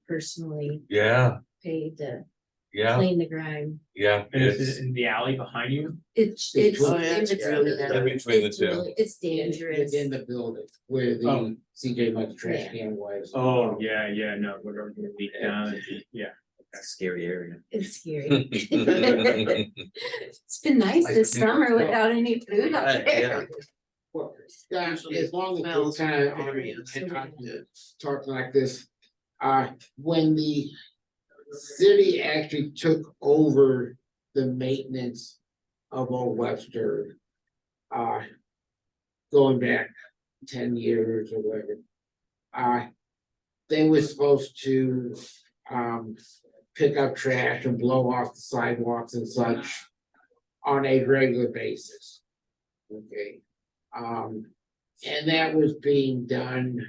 personally Yeah, paid to yeah, clean the grime. yeah. And is It's it in the alley behind you? It's, Oh, yeah, it's really bad. in between the it's two. really- it's dangerous. Within the building where the Oh. CJ Mud's trash can was. Oh, yeah, no, whatever, gonna leak down, yeah. It's a scary area. It's scary. It's been nice this summer without any food up Yeah. there. Well, gosh, as long as we're kind of talking like this, when the city actually took over the maintenance of Old Webster, going back 10 years or whatever, they were supposed to, pick up trash and blow off the sidewalks and such on a regular basis. Okay, and that was being done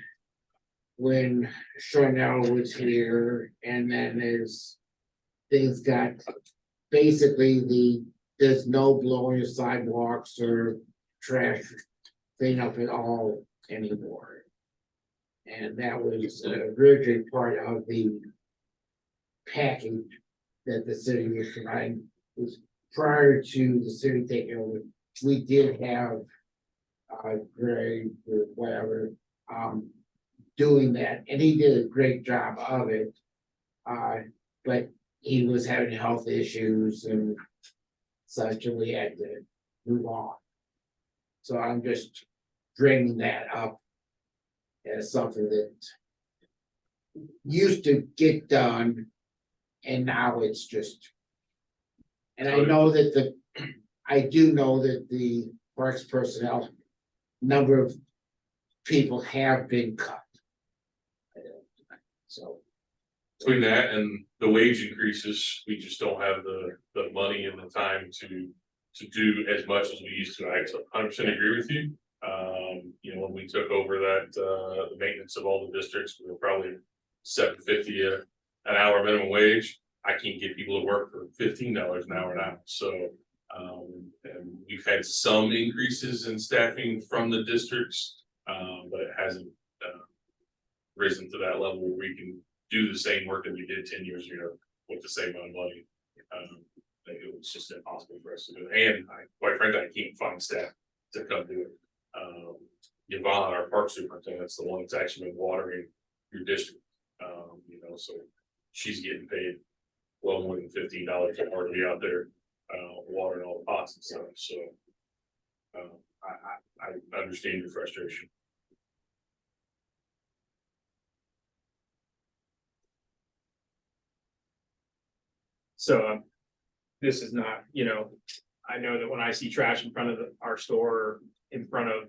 when Charnel was here, and then as things got, basically there's no blowing of sidewalks or trash cleanup at all anymore. And that was originally part of the package that the city was providing. Was prior to the city taking over, we did have Greg or whatever, doing that, and he did a great job of it. But he was having health issues and such, and we had to move on. So I'm just bringing that up as something that used to get done, and now it's just. And I know that I do know that the parks personnel, number of people have been cut. So. Between that and the wage increases, we just don't have the money and the time to do as much as we used to. I 100% agree with you. You know, when we took over that, the maintenance of all the districts, we were probably $7.50 an hour minimum wage. I can't get people to work for $15 an hour now, so. And we've had some increases in staffing from the districts, but it hasn't risen to that level where we can do the same work that we did 10 years ago with the same amount of money. It was just impossible for us to do it. And quite frankly, I can't find staff to come do it. Yvonne, our park superintendent's the one that's actually been watering your district. You know, so she's getting paid well more than $15 an hour to be out there watering all the pots and stuff. So I understand your frustration. So this is not, you know, I know that when I see trash in front of our store, or in front of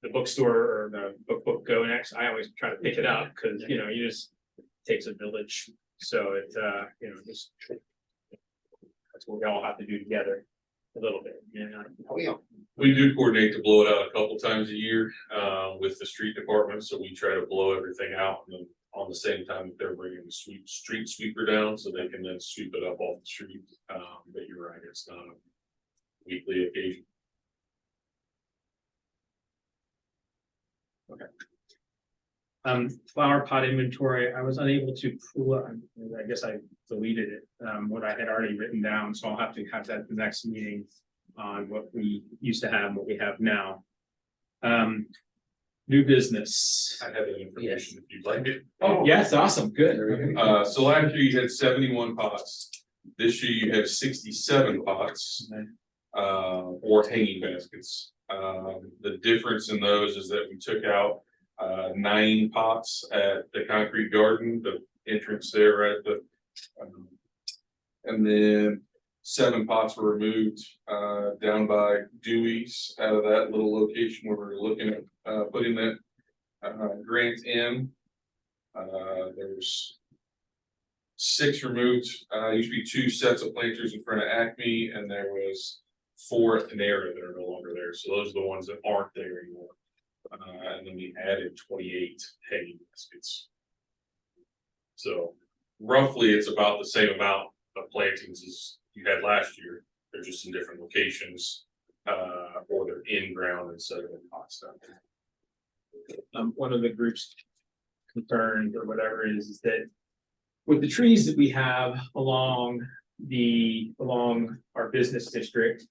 the bookstore or the book go next, I always try to pick it up because, you know, you just, it takes a village. So it, you know, just that's what we all have to do together a little bit, you know. We do coordinate to blow it out a couple times a year with the street department, so we try to blow everything out and then on the same time that they're bringing the street sweeper down, so they can then sweep it up off the street. But you're right, it's not a weekly occasion. Flower pot inventory, I was unable to pull up, I guess I deleted it, what I had already written down, so I'll have to have that at the next meeting on what we used to have and what we have now. New business. I have that information if you'd like it. Oh, yes, awesome, good. So last year you had 71 pots. This year you have 67 pots. Or hanging baskets. The difference in those is that we took out 9 pots at the concrete garden, the entrance there right at the. And then 7 pots were removed down by Dewey's out of that little location where we were looking at putting that grant in. There's 6 removed, used to be 2 sets of planters in front of Acme, and there was 4 at Panera that are no longer there, so those are the ones that aren't there anymore. And then we added 28 hanging baskets. So roughly, it's about the same amount of plantings as you had last year, they're just in different locations. Or they're in ground instead of in hot stuff. One of the groups concerned or whatever is that with the trees that we have along our business district,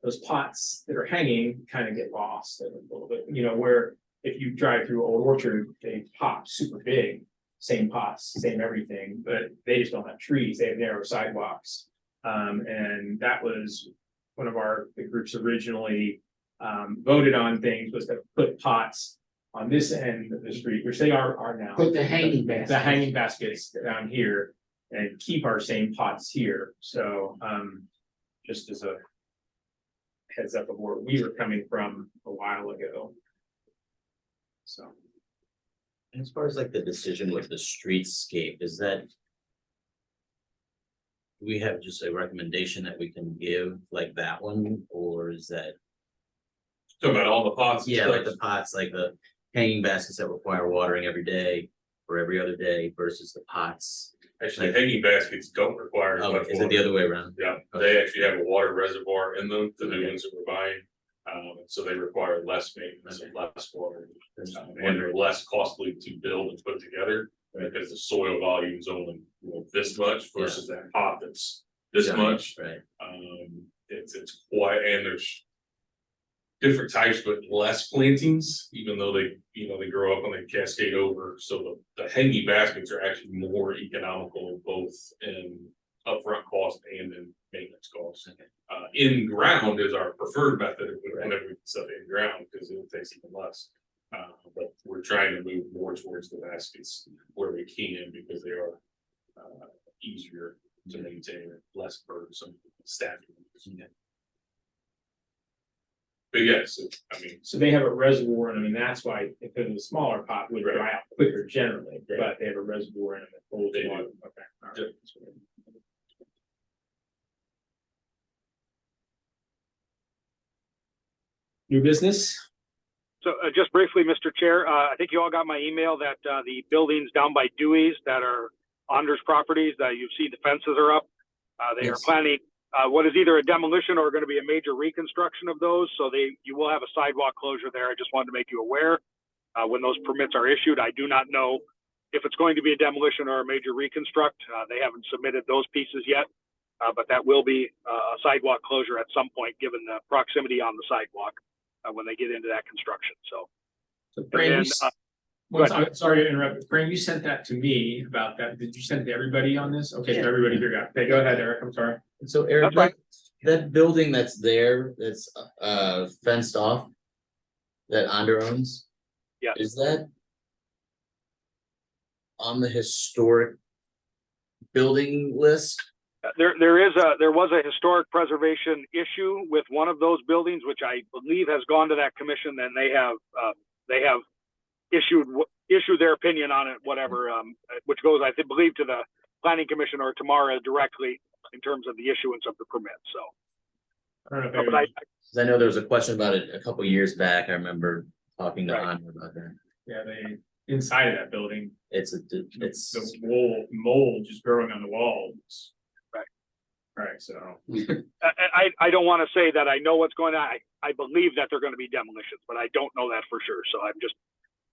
those pots that are hanging kind of get lost a little bit, you know, where if you drive through Old Orchard, they pop super big, same pots, same everything, but they just don't have trees, they have narrow sidewalks. And that was one of the groups originally voted on things was to put pots on this end of the street, which they are now. Put the hanging baskets. The hanging baskets down here and keep our same pots here. So just as a heads up of where we were coming from a while ago. So. And as far as like the decision with the streetscape, is that? Do we have just a recommendation that we can give like that one, or is that? So about all the pots. and Yeah, stuff. like the pots, like the hanging baskets that require watering every day or every other day versus the pots. Actually, hanging baskets don't require. as Oh, much is it water. the other way around? Yeah, they actually have a water reservoir in them, the new ones that we're buying. So they require less maintenance and less water. And they're less costly to build and put together because the soil volume is only, this much versus that pot that's this Yeah, much. Right. It's quite, and there's different types, but less plantings, even though they grow up and they cascade over. So the hanging baskets are actually more economical, both in upfront cost and in maintenance costs. In ground is our preferred method whenever we set in ground because it takes even less. But we're trying to move more towards the baskets where we can because they are easier to maintain, less burdensome staffing. But yes, I mean, So they have a reservoir, and I mean, that's why, because the smaller pot would dry out quicker generally, but they have a reservoir in it that holds They do. water. Okay. All right. New business? So just briefly, Mr. Chair, I think you all got my email that the buildings down by Dewey's that are Anders properties that you see the fences are up. They are Yes. planning what is either a demolition or going to be a major reconstruction of those. So you will have a sidewalk closure there. I just wanted to make you aware when those permits are issued. I do not know if it's going to be a demolition or a major reconstruct. They haven't submitted those pieces yet, but that will be a sidewalk closure at some point, given the proximity on the sidewalk when they get into that construction. So. So Fran, then, sorry to interrupt, Fran, you sent that to me about that. Did you send it to everybody on this? Okay, so Yeah. everybody here got it. Okay, go ahead, Eric, I'm sorry. And so Eric, That's that building that's there, that's fenced off. That Onder owns? Yeah. Is that? On the historic building list? There was a historic preservation issue with one of those buildings, which I believe has gone to that commission, and they have issued their opinion on it, whatever, which goes, I believe, to the planning commission or Tamara directly in terms of the issuance of the permit. So, I don't know if but anybody- 'Cause I know there was a question about it a couple years back. I remember talking to Right. Onder about that. yeah, inside of that building, It's the mold just growing on the walls. Right. Right, so. I don't want to say that I know what's going on. I believe that they're going to be demolitions, but I don't know that for sure. So I'm just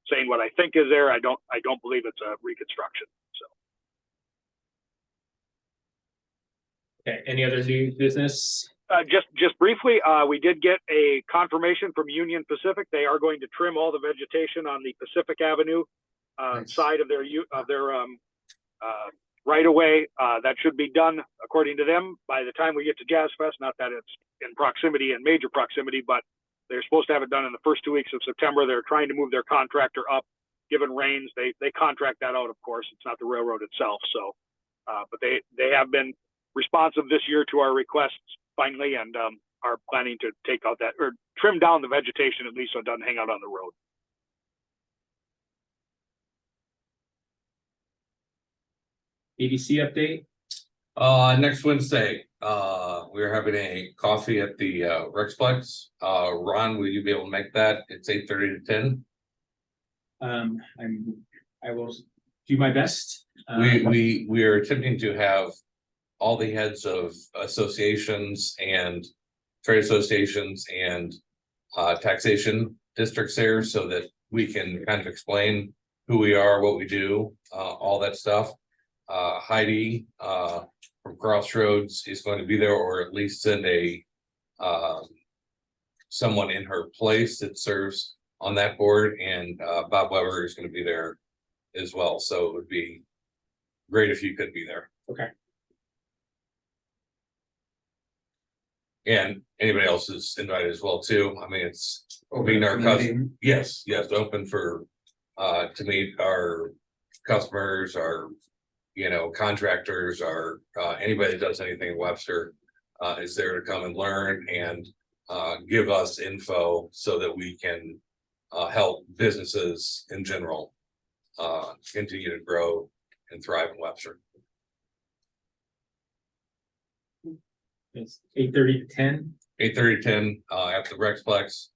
saying what I think is there. I don't believe it's a reconstruction. So. Okay, any other new business? Just briefly, we did get a confirmation from Union Pacific. They are going to trim all the vegetation on the Pacific Avenue Nice. side of their right of way. That should be done according to them by the time we get to Jazz Fest. Not that it's in proximity and major proximity, but they're supposed to have it done in the first 2 weeks of September. They're trying to move their contractor up. Given rains, they contract that out. Of course, it's not the railroad itself. So, but they have been responsive this year to our requests finally, and are planning to take out that or trim down the vegetation at least so it doesn't hang out on the road. EDC update. Next Wednesday, we're having a coffee at the Rexplex. Ron, will you be able to make that? It's 8:30 to 10. I will do my best. We are attempting to have all the heads of associations and trade associations and taxation districts there so that we can kind of explain who we are, what we do, all that stuff. Heidi from Crossroads is going to be there, or at least send a someone in her place that serves on that board, and Bob Weber is going to be there as well. So it would be great if you could be there. Okay. And anybody else is invited as well too. I mean, it's Open meeting to our community. customers. Yes, open for to meet our customers, our contractors, our anybody that does anything in Webster is there to come and learn and give us info so that we can help businesses in general continue to grow and thrive in Webster. It's 8:30 to 10. 8:30 to 10 at the Rexplex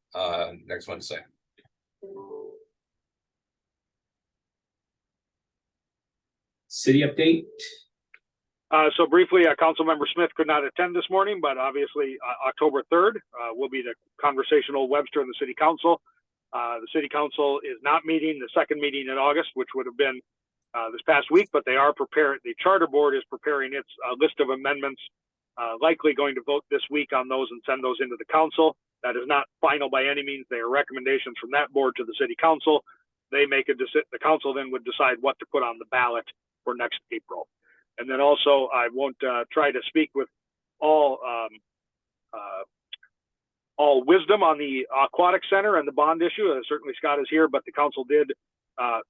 next Wednesday. City update. So briefly, Councilmember Smith could not attend this morning, but obviously October 3rd will be the conversational Webster and the City Council. The City Council is not meeting the second meeting in August, which would have been this past week, but they are preparing. The Charter Board is preparing its list of amendments, likely going to vote this week on those and send those into the council. That is not final by any means. They are recommendations from that board to the City Council. They make a decision. The council then would decide what to put on the ballot for next April. And then also, I won't try to speak with all wisdom on the aquatic center and the bond issue. Certainly Scott is here, but the council did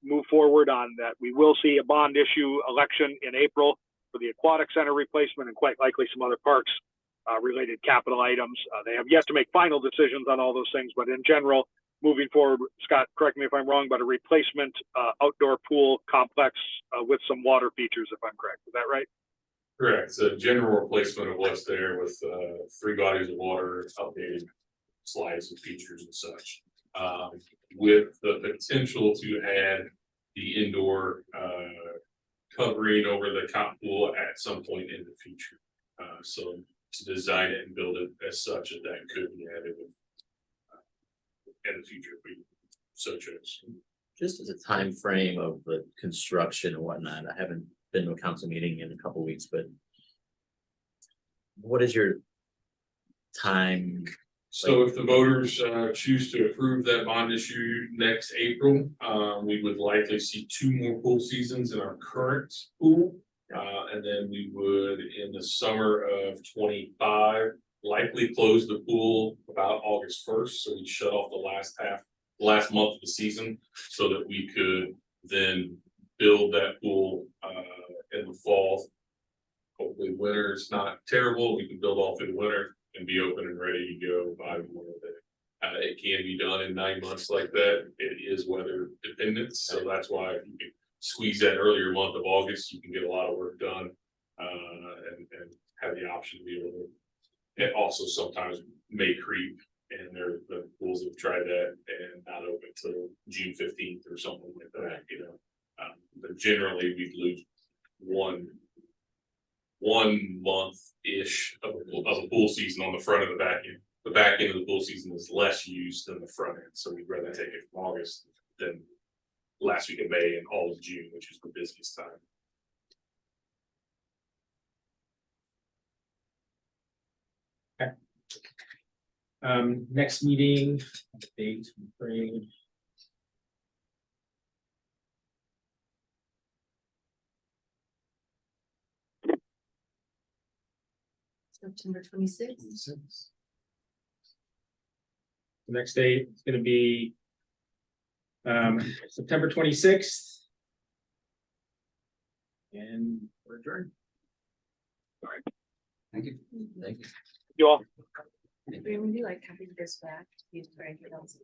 move forward on that. We will see a bond issue election in April for the aquatic center replacement and quite likely some other parks related capital items. They have yet to make final decisions on all those things, but in general, moving forward, Scott, correct me if I'm wrong, but a replacement outdoor pool complex with some water features, if I'm correct. Is that right? Correct. It's a general replacement of what's there with 3 bodies of water, updated slides and features and such. With the potential to add the indoor covering over the top pool at some point in the future. So to design it and build it as such that could be added in the future if we so chose. Just as a time frame of the construction and whatnot, I haven't been to a council meeting in a couple weeks, but what is your time? So if the voters choose to approve that bond issue next April, we would likely see 2 more pool seasons in our current pool. And then we would, in the summer of 25, likely close the pool about August 1st. So we shut off the last month of the season so that we could then build that pool in the fall. Hopefully winter is not terrible. We can build all through the winter and be open and ready to go by Memorial Day. It can be done in 9 months like that. It is weather dependent. So that's why if you can squeeze that earlier month of August, you can get a lot of work done and have the option to be able to. It also sometimes may creep, and there the pools have tried that and not open till June 15th or something like that, but generally we'd lose one month-ish of a pool season on the front of the back end. The back end of the pool season is less used than the front end, so we'd rather take it from August than last week of May and all of June, which is the busiest time. Next meeting, date, frame. September 26th. The next date is gonna be September 26th. And we're adjourned. Thank you. Thank you. You all. Would you like copy this back? Use for anything else?